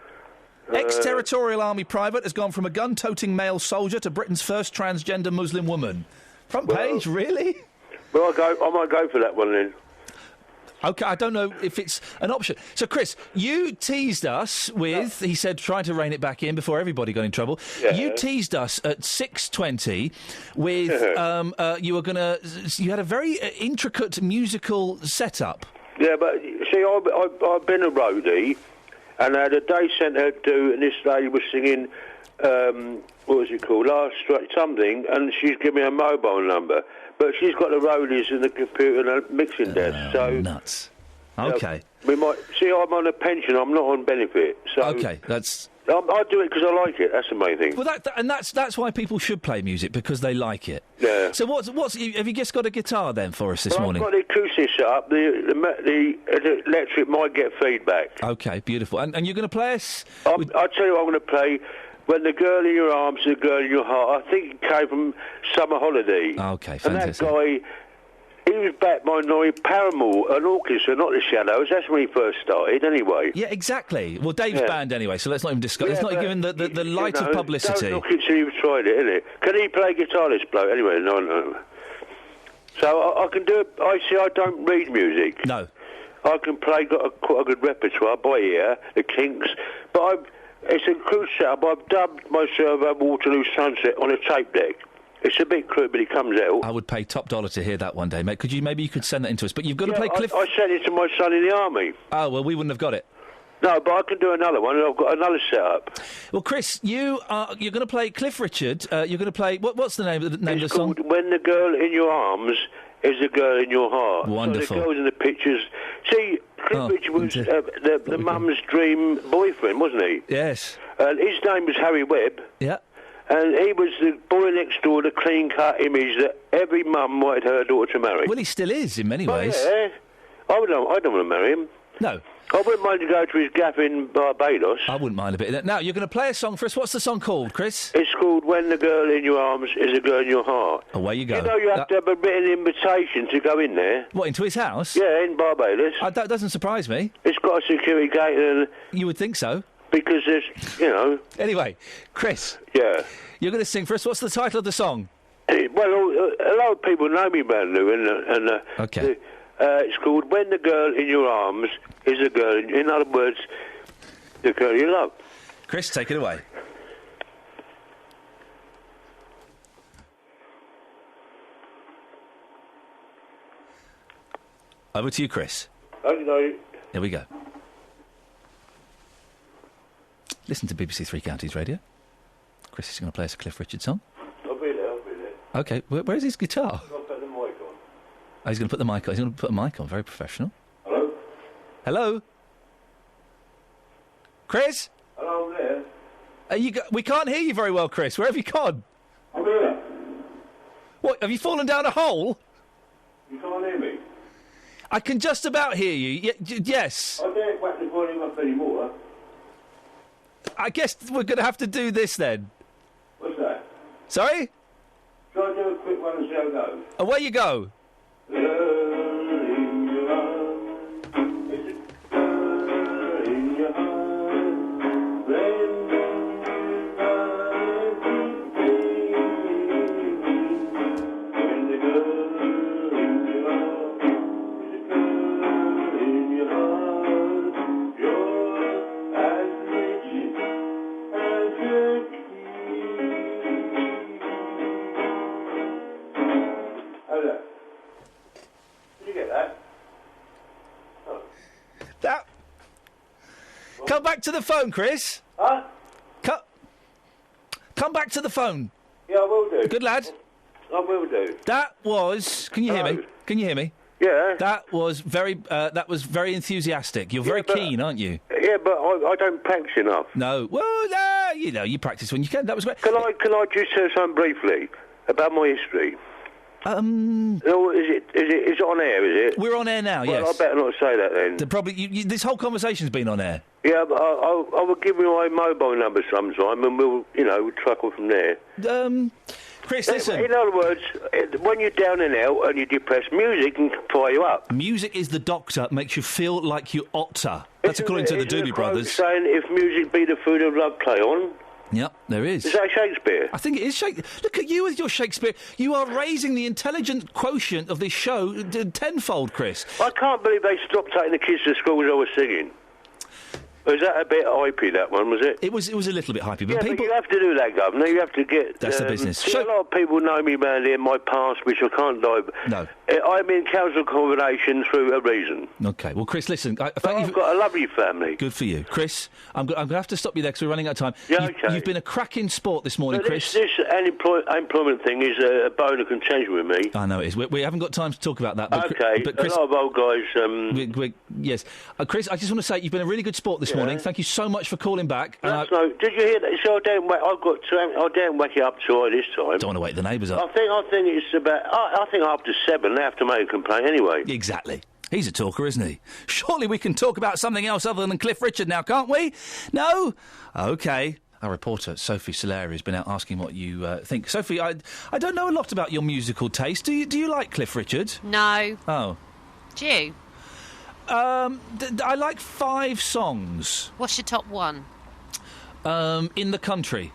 Ex-territorial army private has gone from a gun-toting male soldier to Britain's first transgender Muslim woman. Front page, really? Well, I might go for that one then. OK, I don't know if it's an option. So, Chris, you teased us with, he said, trying to rein it back in before everybody got in trouble. Yeah. You teased us at 6:20 with, you had a very intricate musical setup. Yeah, but, see, I've been a roadie, and I had a day centre to do, and this lady was singing, what was it called, Last Strike something, and she's given me a mobile number. But she's got the roadies and the computer and the mixing desk, so... Nuts. OK. We might... See, I'm on a pension, I'm not on benefit, so... OK, that's... I do it because I like it, that's the main thing. Well, that's why people should play music, because they like it. Yeah. So have you just got a guitar, then, for us this morning? I've got the acoustic set up, the electric might get feedback. OK, beautiful. And you're going to play us... I'll tell you what I'm going to play... When the girl in your arms, the girl in your heart. I think it came from Summer Holiday. OK, fantastic. And that guy, he was backed by Noy Paramore, an orchestra, not the Shadows. That's when he first started, anyway. Yeah, exactly. Well, Dave's banned anyway, so let's not even discuss. Let's not give him the light of publicity. Don't look it till you've tried it, innit? Can he play guitar, this bloke? Anyway, no. So I can do it. I don't read music. No. I can play, quite a good repertoire by ear, the Kinks, but it's a crude setup. I've dubbed myself a Waterloo Sunset on a tape deck. It's a bit crude, but it comes out. I would pay top dollar to hear that one day, mate. Maybe you could send that in to us, but you've got to play Cliff... I sent it to my son in the army. Oh, well, we wouldn't have got it. No, but I can do another one, and I've got another setup. Well, Chris, you're going to play Cliff Richard. You're going to play... What's the name of the song? It's called When the Girl in Your Arms is the Girl in Your Heart. Wonderful. So the girls in the pictures... See, Cliff Richard was the mum's dream boyfriend, wasn't he? Yes. His name was Harry Webb. Yeah. And he was the boy next door, the clean-cut image that every mum wanted her daughter to marry. Well, he still is, in many ways. Yeah. I don't want to marry him. No. I wouldn't mind to go to his gaff in Barbados. I wouldn't mind a bit of that. Now, you're going to play a song for us. What's the song called, Chris? It's called When the Girl in Your Arms is a Girl in Your Heart. Away you go. You know you have to have a written invitation to go in there. What, into his house? Yeah, in Barbados. That doesn't surprise me. It's got a security gate and... You would think so. Because there's, Anyway, Chris. Yeah. You're going to sing for us. What's the title of the song? Well, a lot of people know me brand new, and okay. It's called When the Girl in Your Arms is a Girl. In other words, the girl you love. Chris, take it away. Over to you, Chris. Okay. Here we go. Listen to BBC Three Counties Radio. Chris is going to play us a Cliff Richard song. I'll be there. OK, where is his guitar? I'll put the mic on. Oh, he's going to put the mic on. He's going to put a mic on. Very professional. Hello? Hello? Chris? Hello, I'm there. We can't hear you very well, Chris. Where have you gone? I'm here. Have you fallen down a hole? You can't hear me? I can just about hear you. Yes. I don't whack the volume up anymore. I guess we're going to have to do this then. What's that? Sorry? Try and do a quick one and see how it goes. Away you go. Come back to the phone, Chris. Huh? Come back to the phone. Yeah, I will do. Good lad. I will do. That was... Can you hear me? Can you hear me? Yeah. That was very enthusiastic. You're very keen, aren't you? Yeah, but I don't practice enough. No. Well, no, you practice when you can. That was great. Can I just say something briefly about my history? No, is it on air, is it? We're on air now, yes. Well, I better not say that then. Probably, this whole conversation's been on air. Yeah, but I will give you my mobile number sometime and we'll truckle from there. Chris, listen. In other words, when you're down and out and you're depressed, music can fire you up. Music is the doctor, makes you feel like you oughta. That's according to the Doobie Brothers. Saying if music be the food of love, play on. Yep, there is. Is that Shakespeare? I think it is Shakespeare. Look at you with your Shakespeare. You are raising the intelligent quotient of this show tenfold, Chris. I can't believe they stopped taking the kids to school as I was singing. Was that a bit hypey, that one, was it? It was a little bit hypey, but yeah, people... but you have to do that, Governor. You have to get... That's the business. See, a lot of people know me around here, my past, which I can't dive... No. I'm in council combination through a reason. OK, well, Chris, listen... I've got a lovely family. Good for you. Chris, I'm going to have to stop you there because we're running out of time. Yeah, OK. You've been a cracking sport this morning, Chris. This unemployment thing is a bone of contention with me. I know it is. We haven't got time to talk about that. But OK, but Chris, a lot of old guys... yes. Chris, I just want to say you've been a really good sport this morning. Thank you so much for calling back. Did you hear that? So I don't wake it up too early this time. Don't want to wake the neighbours up. I think it's about... I think after 7 they have to make a complaint anyway. Exactly. He's a talker, isn't he? Surely we can talk about something else other than Cliff Richard now, can't we? No? OK. Our reporter, Sophie Solari, has been out asking what you think. Sophie, I don't know a lot about your musical taste. Do you like Cliff Richard? No. Oh. Do you? I like 5 songs. What's your top one? In the Country.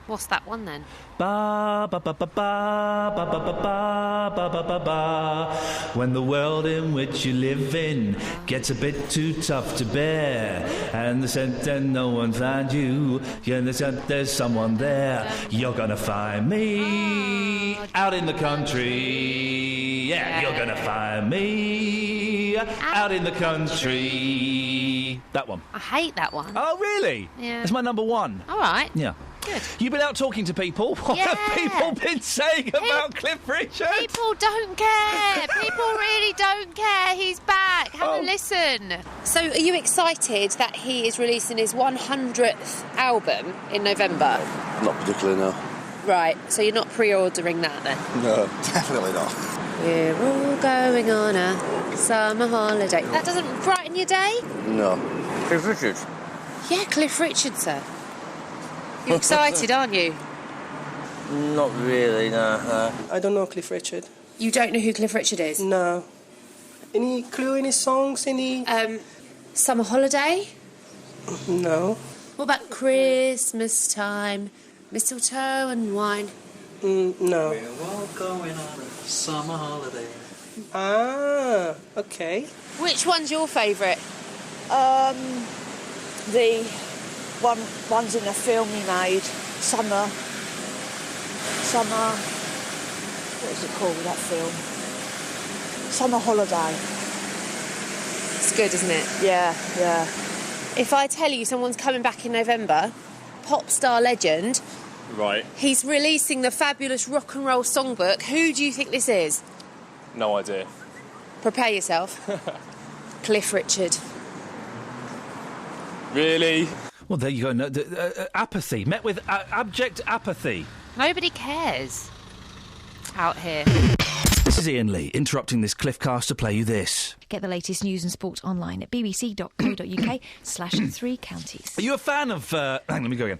What's that one then? Ba ba ba ba ba ba ba ba ba ba ba ba ba. When the world in which you live in gets a bit too tough to bear, and then no one found you, there's someone there. You're gonna find me out in the country. Yeah, you're gonna find me out in the country. That one. I hate that one. Oh, really? Yeah. It's my number 1. All right. Yeah. Good. You've been out talking to people. What have people been saying about Cliff Richard? People don't care. People really don't care. He's back. Have a listen. So, are you excited that he is releasing his 100th album in November? Not particularly, no. Right. So you're not pre-ordering that then? No, definitely not. We're all going on a summer holiday. That doesn't brighten your day? No. Cliff Richard? Yeah, Cliff Richard, sir. You're excited, aren't you? Not really, no. I don't know Cliff Richard. You don't know who Cliff Richard is? No. Any clue, any songs, any... Summer Holiday? No. What about Christmas time, mistletoe and wine? No. We're all going on a summer holiday. Ah, okay. Which one's your favourite? The ones in the film he made, Summer, what is it called, that film? Summer Holiday. It's good, isn't it? Yeah. If I tell you someone's coming back in November, pop star legend, right, he's releasing the fabulous rock and roll songbook, who do you think this is? No idea. Prepare yourself. Cliff Richard. Really? Well, there you go. No, apathy. Met with abject apathy. Nobody cares. out here. This is Iain Lee, interrupting this Cliffcast to play you this. Get the latest news and sport online at bbc.co.uk/3 counties. Are you a fan of... hang on, let me go again.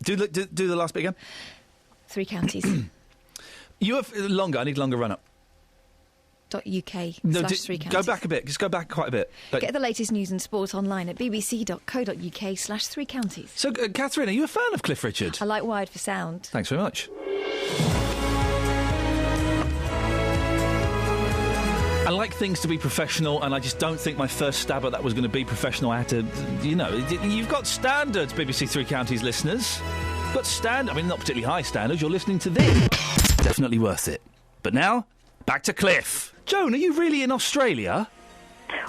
Do the last bit again. 3 counties. You have longer. I need longer run-up. .uk/3 counties. Go back a bit. Just go back quite a bit. Get the latest news and sport online at bbc.co.uk/3 counties. So, Catherine, are you a fan of Cliff Richard? I like Wired for Sound. Thanks very much. I like things to be professional, and I just don't think my first stab at that was going to be professional. I had to, you've got standards, BBC Three Counties listeners. You've got standards. I mean, not particularly high standards. You're listening to this. Definitely worth it. But now, back to Cliff. Joan, are you really in Australia?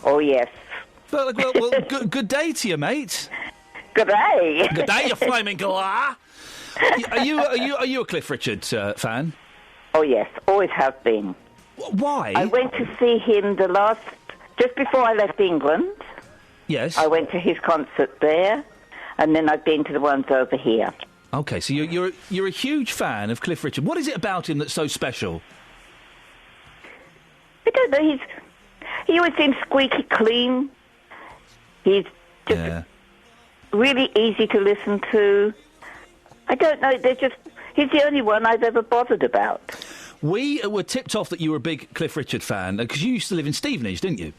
Oh, yes. Well, good day to you, mate. Good day. Good day, you flaming galah. Are you a Cliff Richard fan? Oh, yes. Always have been. Why? I went to see him just before I left England. Yes. I went to his concert there, and then I've been to the ones over here. OK, so you're a huge fan of Cliff Richard. What is it about him that's so special? I don't know. He always seems squeaky clean. He's just really easy to listen to. I don't know. He's the only one I've ever bothered about. We were tipped off that you were a big Cliff Richard fan, because you used to live in Stevenage, didn't you?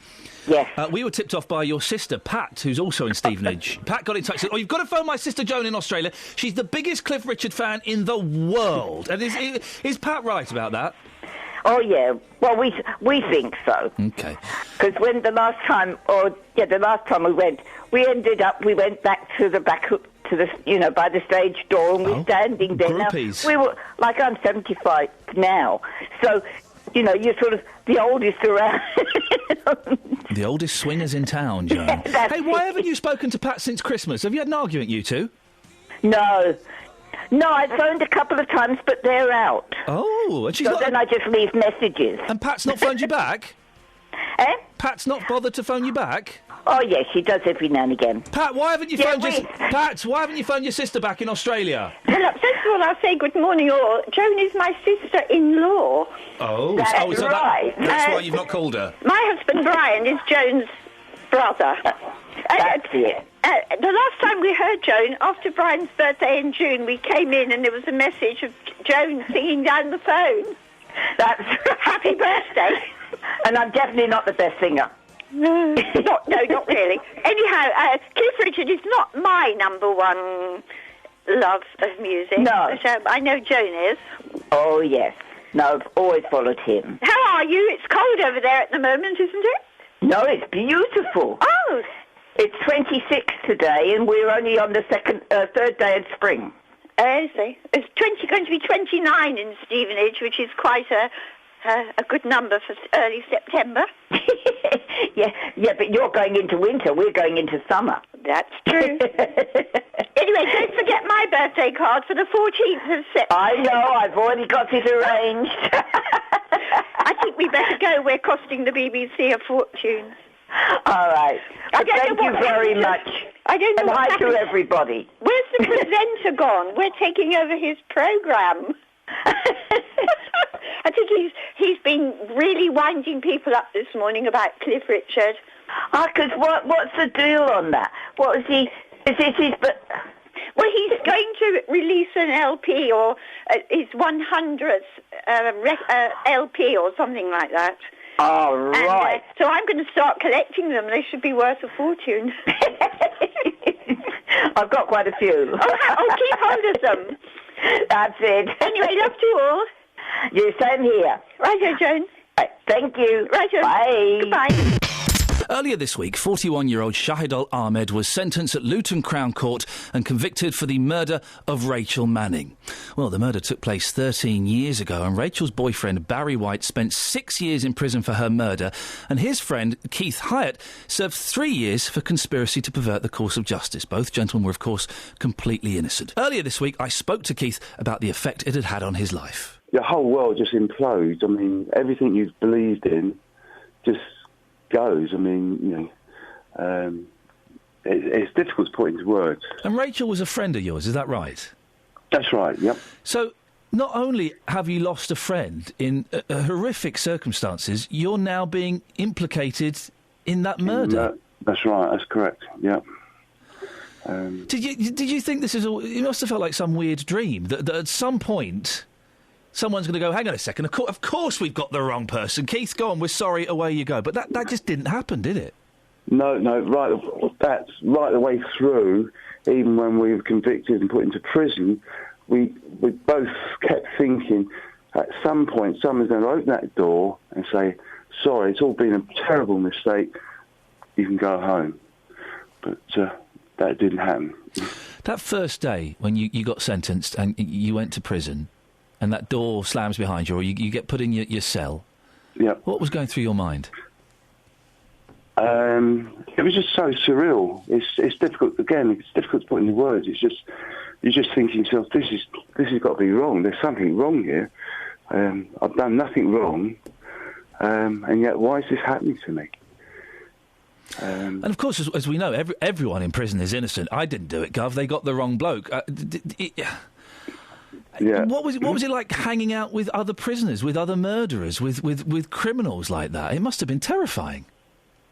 Yes. We were tipped off by your sister, Pat, who's also in Stevenage. Pat got in touch and said, you've got to phone my sister Joan in Australia. She's the biggest Cliff Richard fan in the world. And is Pat right about that? Oh, yeah. Well, we think so. OK. Because when the last time we went, we went back to the by the stage door, and we're standing there. Groupies. Now, we were, like, I'm 75 now, so, you're sort of the oldest around. The oldest swingers in town, Joan. Yeah, hey, why haven't you spoken to Pat since Christmas? Have you had an argument, you two? No, I phoned a couple of times, but they're out. Oh, and then I just leave messages. And Pat's not phoned you back? Eh? Pat's not bothered to phone you back? Oh, yes, she does every now and again. Pat, why haven't you phoned your sister back in Australia? Well, first of all, I'll say good morning, all. Joan is my sister-in-law. Oh, That's right. That's why you've not called her. My husband, Brian, is Joan's brother. That's it. The last time we heard Joan, after Brian's birthday in June, we came in and there was a message of Joan singing down the phone. That's happy birthday. And I'm definitely not the best singer. No, not really. Anyhow, Cliff Richard is not my number one love of music. No. But, I know Joan is. Oh, yes. No, I've always followed him. How are you? It's cold over there at the moment, isn't it? No, it's beautiful. Oh. It's 26 today, and we're only on the third day of spring. I see. It's going to be 29 in Stevenage, which is quite a good number for early September. Yeah, but you're going into winter. We're going into summer. That's true. Anyway, don't forget my birthday card for the 14th of September. I know. I've already got it arranged. I think we better go. We're costing the BBC a fortune. All right. Thank you very much. I don't know. And hi to everybody. Where's the presenter gone? We're taking over his programme. I think he's been really winding people up this morning about Cliff Richard. Because what's the deal on that? What is he? Well, he's going to release an LP or his 100th LP or something like that. Oh, right. And, so I'm going to start collecting them. They should be worth a fortune. I've got quite a few. Oh, keep hold of them. That's it. Anyway, love to you all. You same here. Righto, Joan. Right, thank you. Righto. Bye. Goodbye. Earlier this week, 41-year-old Shahidul Ahmed was sentenced at Luton Crown Court and convicted for the murder of Rachel Manning. Well, the murder took place 13 years ago, and Rachel's boyfriend, Barry White, spent 6 years in prison for her murder, and his friend, Keith Hyatt, served 3 years for conspiracy to pervert the course of justice. Both gentlemen were, of course, completely innocent. Earlier this week, I spoke to Keith about the effect it had had on his life. Your whole world just implodes. I mean, everything you've believed in just goes. I mean, it's difficult to put into words. And Rachel was a friend of yours, is that right? That's right, yep. So, not only have you lost a friend in horrific circumstances, you're now being implicated in that murder. That's right, that's correct, yep. Did you think this is all... It must have felt like some weird dream, that at some point... Someone's going to go, hang on a second, of course we've got the wrong person. Keith, go on, we're sorry, away you go. But that just didn't happen, did it? No, that's right the way through. Even when we were convicted and put into prison, we both kept thinking, at some point, someone's going to open that door and say, sorry, it's all been a terrible mistake, you can go home. But that didn't happen. That first day when you got sentenced and you went to prison... and that door slams behind you, or you get put in your cell. Yeah. What was going through your mind? It was just so surreal. It's difficult. Again, it's difficult to put into words. It's just you're just thinking to yourself, this has got to be wrong. There's something wrong here. I've done nothing wrong, and yet why is this happening to me? And of course, as we know, everyone in prison is innocent. I didn't do it, Gov. They got the wrong bloke. Yeah. What was it like hanging out with other prisoners, with other murderers, with criminals like that? It must have been terrifying.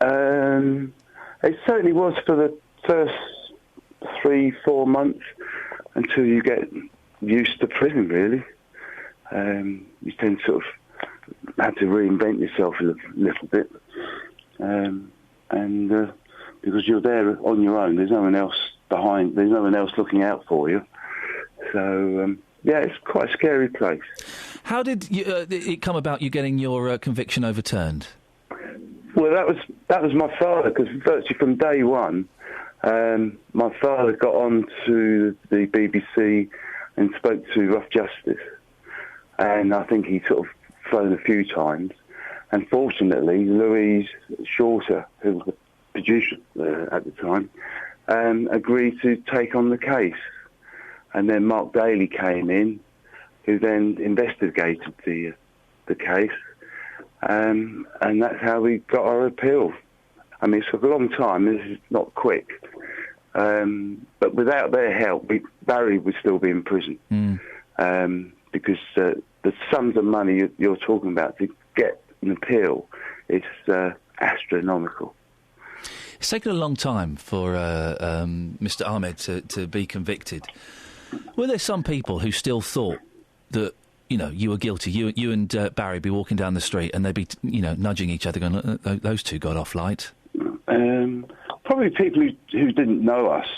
It certainly was for the first 3-4 months until you get used to prison, really. You tend to sort of have to reinvent yourself a little bit. And because you're there on your own, there's no one else behind, there's no one else looking out for you. So... yeah, it's quite a scary place. How did it come about you getting your conviction overturned? Well, that was my father, because virtually from day one, my father got on to the BBC and spoke to Rough Justice. And I think he sort of phoned a few times. And fortunately, Louise Shorter, who was the producer at the time, agreed to take on the case. And then Mark Daly came in, who then investigated the case, and that's how we got our appeal. I mean, it's a long time. This is not quick, but without their help, Barry would still be in prison because the sums of money you're talking about to get an appeal is astronomical. It's taken a long time for Mr. Ahmed to be convicted. Were there some people who still thought that, you were guilty? You and Barry be walking down the street and they'd be, nudging each other, going, "Those two got off light." Probably people who didn't know us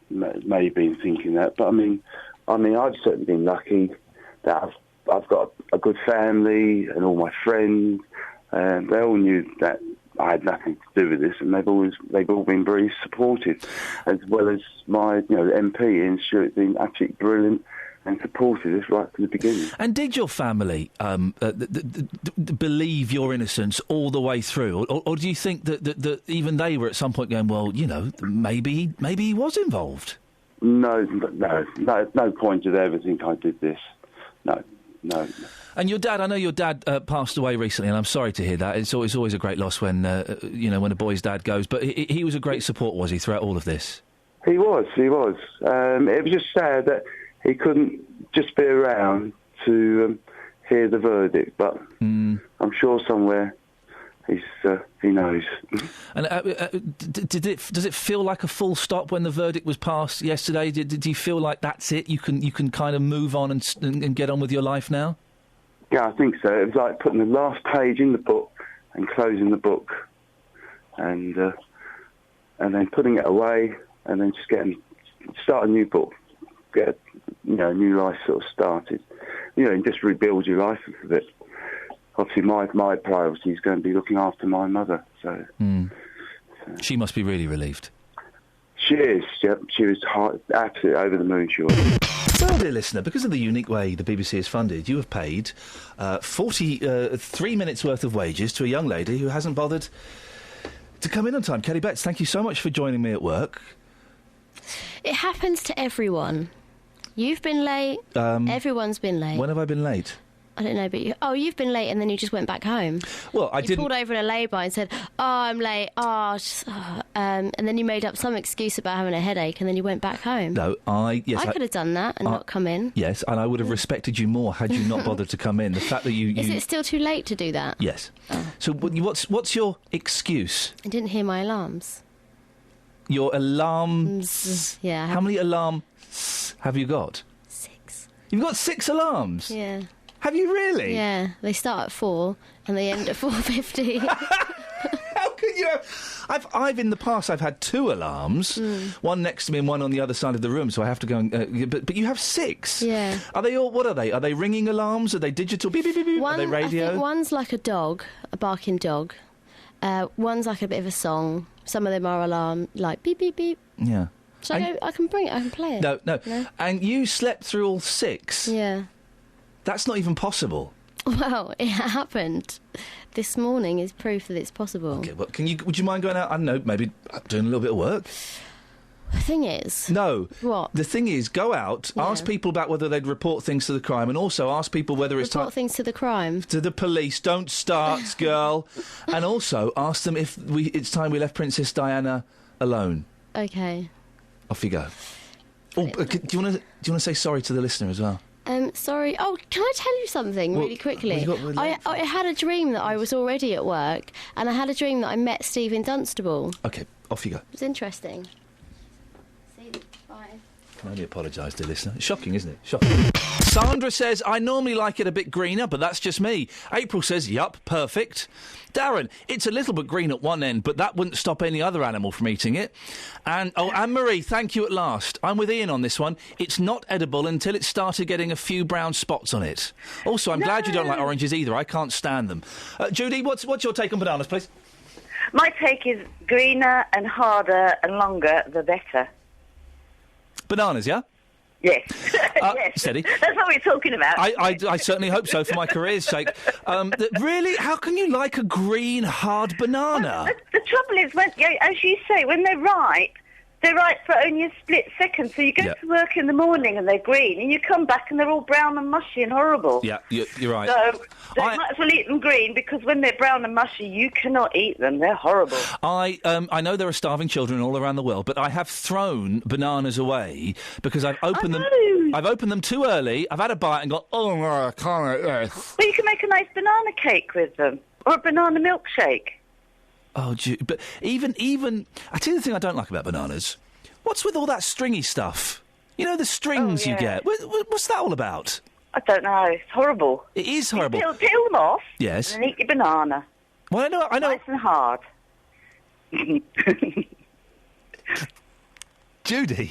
may have been thinking that. But I mean, I've certainly been lucky that I've got a good family and all my friends, and they all knew that I had nothing to do with this, and they've all been very supportive, as well as my MP Ian Stewart being absolutely brilliant and supported us right from the beginning. And did your family believe your innocence all the way through, or do you think that even they were at some point going, well, maybe he was involved? No point did they ever think I did this. No. And your dad, I know your dad passed away recently, and I'm sorry to hear that. It's always a great loss when when a boy's dad goes. But he was a great support, was he, throughout all of this? He was. It was just sad that he couldn't just be around to hear the verdict. But I'm sure somewhere he knows. And does it feel like a full stop when the verdict was passed yesterday? Did you feel like that's it? You can kind of move on and get on with your life now? Yeah, I think so. It was like putting the last page in the book and closing the book, and then putting it away, and then just start a new book, get a new life sort of started, and just rebuild your life a bit. Obviously, my priority is going to be looking after my mother. So she must be really relieved. She is. Yep, she was absolutely over the moon. She was. Well, dear listener, because of the unique way the BBC is funded, you have paid 43 minutes' worth of wages to a young lady who hasn't bothered to come in on time. Kelly Betts, thank you so much for joining me at work. It happens to everyone. You've been late. Everyone's been late. When have I been late? I don't know, but you've been late and then you just went back home. Well, I You didn't. pulled over in a lay-by and said, "Oh, I'm late. And then you made up some excuse about having a headache, and then you went back home. No, I could have done that and not come in. Yes, and I would have respected you more had you not bothered to come in. The fact that you Is it still too late to do that? Yes. So what's your excuse? I didn't hear my alarms. Your alarms? Yeah. How many alarms have you got? 6. You've got 6 alarms? Yeah. Have you really? Yeah. They start at 4 and they end at 4:50. How can you have... I've in the past, I've had 2 alarms, one next to me and one on the other side of the room, so I have to go and... but you have 6? Yeah. Are they all... What are they? Are they ringing alarms? Are they digital? Beep, beep, beep, beep? Are they radio? I think one's like a dog, a barking dog. One's like a bit of a song. Some of them are alarm, like beep, beep, beep. Yeah. So I can bring it, I can play it. No. And you slept through all 6? Yeah. That's not even possible. Well, it happened. This morning is proof that it's possible. Okay, well, would you mind going out, I don't know, maybe doing a little bit of work? The thing is... No. What? The thing is, go out, ask people about whether they'd report things to the crime, and also ask people whether it's time... Report things to the crime? To the police. Don't start, girl. And also, ask them if it's time we left Princess Diana alone. Okay. Off you go. Oh, do you want to say sorry to the listener as well? Sorry. Oh, can I tell you something really quickly? I had a dream that I was already at work, and I had a dream that I met Stephen Dunstable. OK, off you go. It was interesting. See, bye. Can only apologise, dear listener. It's shocking, isn't it? Shocking. Sandra says, I normally like it a bit greener, but that's just me. April says, yup, perfect. Darren, it's a little bit green at one end, but that wouldn't stop any other animal from eating it. And Anne-Marie, thank you at last. I'm with Ian on this one. It's not edible until it started getting a few brown spots on it. Also, I'm glad you don't like oranges either. I can't stand them. Judy, what's your take on bananas, please? My take is greener and harder and longer, the better. Bananas, yeah? Yes. Yes. Steady. That's what we're talking about. I certainly hope so, for my career's sake. Really? How can you like a green, hard banana? Well, the trouble is, as you say, when they're ripe for only a split second. So you go to work in the morning and they're green, and you come back and they're all brown and mushy and horrible. Yeah, you're right. So you might as well eat them green, because when they're brown and mushy, you cannot eat them. They're horrible. I know there are starving children all around the world, but I have thrown bananas away because I've opened them. I've opened them too early. I've had a bite and gone, oh no, I can't eat this. Well, you can make a nice banana cake with them, or a banana milkshake. Oh, but even I tell you the thing I don't like about bananas. What's with all that stringy stuff? You know, the strings you get. What's that all about? I don't know. It's horrible. It is horrible. You peel them off. Yes. And then eat your banana. Well, I know. Nice and hard. Judy.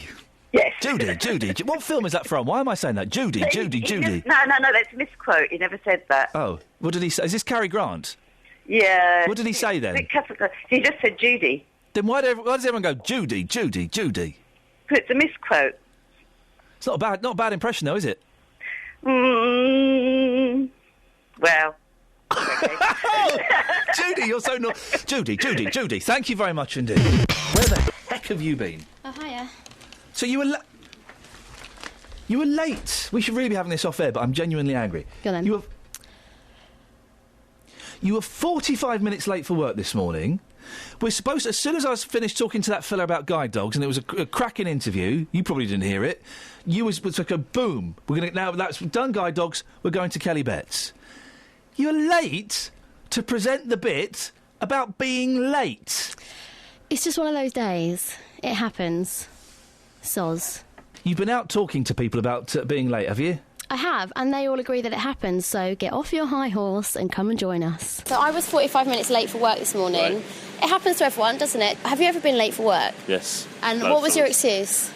Yes. Judy. What film is that from? Why am I saying that? Judy. No, that's a misquote. He never said that. Oh, what did he say? Is this Cary Grant? Yeah. What did he say then? He just said Judy. Then why does everyone go Judy? It's a misquote. It's not a bad impression though, is it? Well. Judy, you're so not. Judy. Thank you very much indeed. Where the heck have you been? Oh, hiya. So you were late. We should really be having this off air, but I'm genuinely angry. Go then. You were 45 minutes late for work this morning. We're supposed to, as soon as I was finished talking to that fella about guide dogs, and it was a cracking interview, you probably didn't hear it, was like a boom. Now that's done guide dogs, we're going to Kelly Betts. You're late to present the bit about being late. It's just one of those days. It happens. Soz. You've been out talking to people about being late, have you? I have, and they all agree that it happens, so get off your high horse and come and join us. So I was 45 minutes late for work this morning. Right. It happens to everyone, doesn't it? Have you ever been late for work? Yes. And what was your excuse?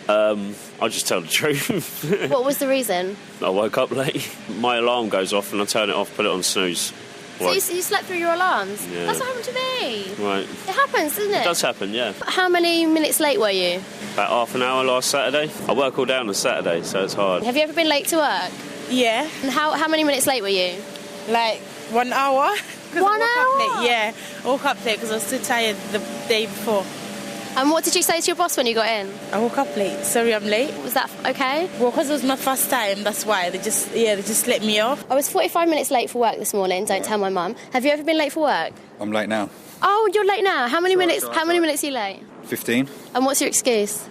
I'll just tell the truth. What was the reason? I woke up late. My alarm goes off and I turn it off, put it on snooze. So you slept through your alarms? Yeah. That's what happened to me. Right. It happens, doesn't it? It does happen, yeah. How many minutes late were you? About half an hour last Saturday. I work all day on a Saturday, so it's hard. Have you ever been late to work? Yeah. And how many minutes late were you? Like 1 hour. 1 hour? Yeah. I woke up late because I was too tired the day before. And what did you say to your boss when you got in? I woke up late. Sorry, I'm late. Was that okay? Well, because it was my first time, that's why. They just let me off. I was 45 minutes late for work this morning. Don't tell my mum. Have you ever been late for work? I'm late now. Oh, you're late now. How many minutes are you late? 15. And what's your excuse?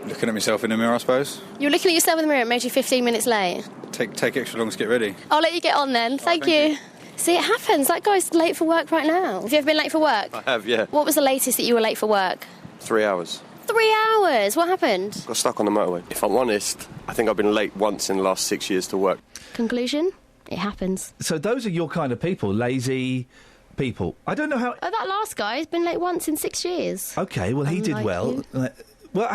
Looking at myself in the mirror, I suppose. You're looking at yourself in the mirror. It made you 15 minutes late. Take extra long to get ready. I'll let you get on then. Thank you. See, it happens. That guy's late for work right now. Have you ever been late for work? I have, yeah. What was the latest that you were late for work? 3 hours. 3 hours? What happened? Got stuck on the motorway. If I'm honest, I think I've been late once in the last 6 years to work. Conclusion? It happens. So those are your kind of people, lazy people. I don't know how... Oh, that last guy's been late once in 6 years. OK, well, he did well. Well,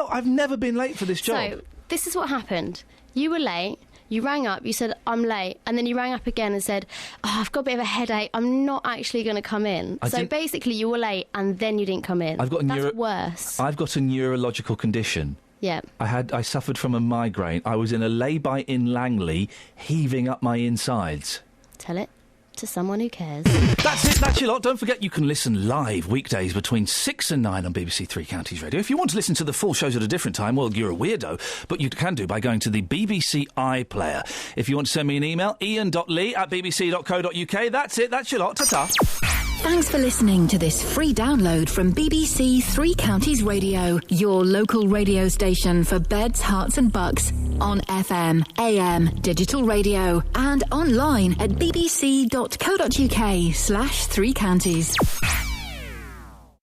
I've never been late for this job. So, this is what happened. You were late, you rang up, you said, I'm late, and then you rang up again and said, oh, I've got a bit of a headache, I'm not actually going to come in. Basically, you were late, and then you didn't come in. That's worse. I've got a neurological condition. Yeah. I suffered from a migraine. I was in a lay-by in Langley, heaving up my insides. Tell it to someone who cares. That's it, that's your lot. Don't forget you can listen live weekdays between 6 and 9 on BBC Three Counties Radio. If you want to listen to the full shows at a different time, well, you're a weirdo, but you can do by going to the BBC iPlayer. If you want to send me an email, iain.lee@bbc.co.uk. That's it, that's your lot. Ta-ta. Thanks for listening to this free download from BBC Three Counties Radio, your local radio station for beds, hearts and bucks, on FM, AM, digital radio, and online at bbc.co.uk/3counties.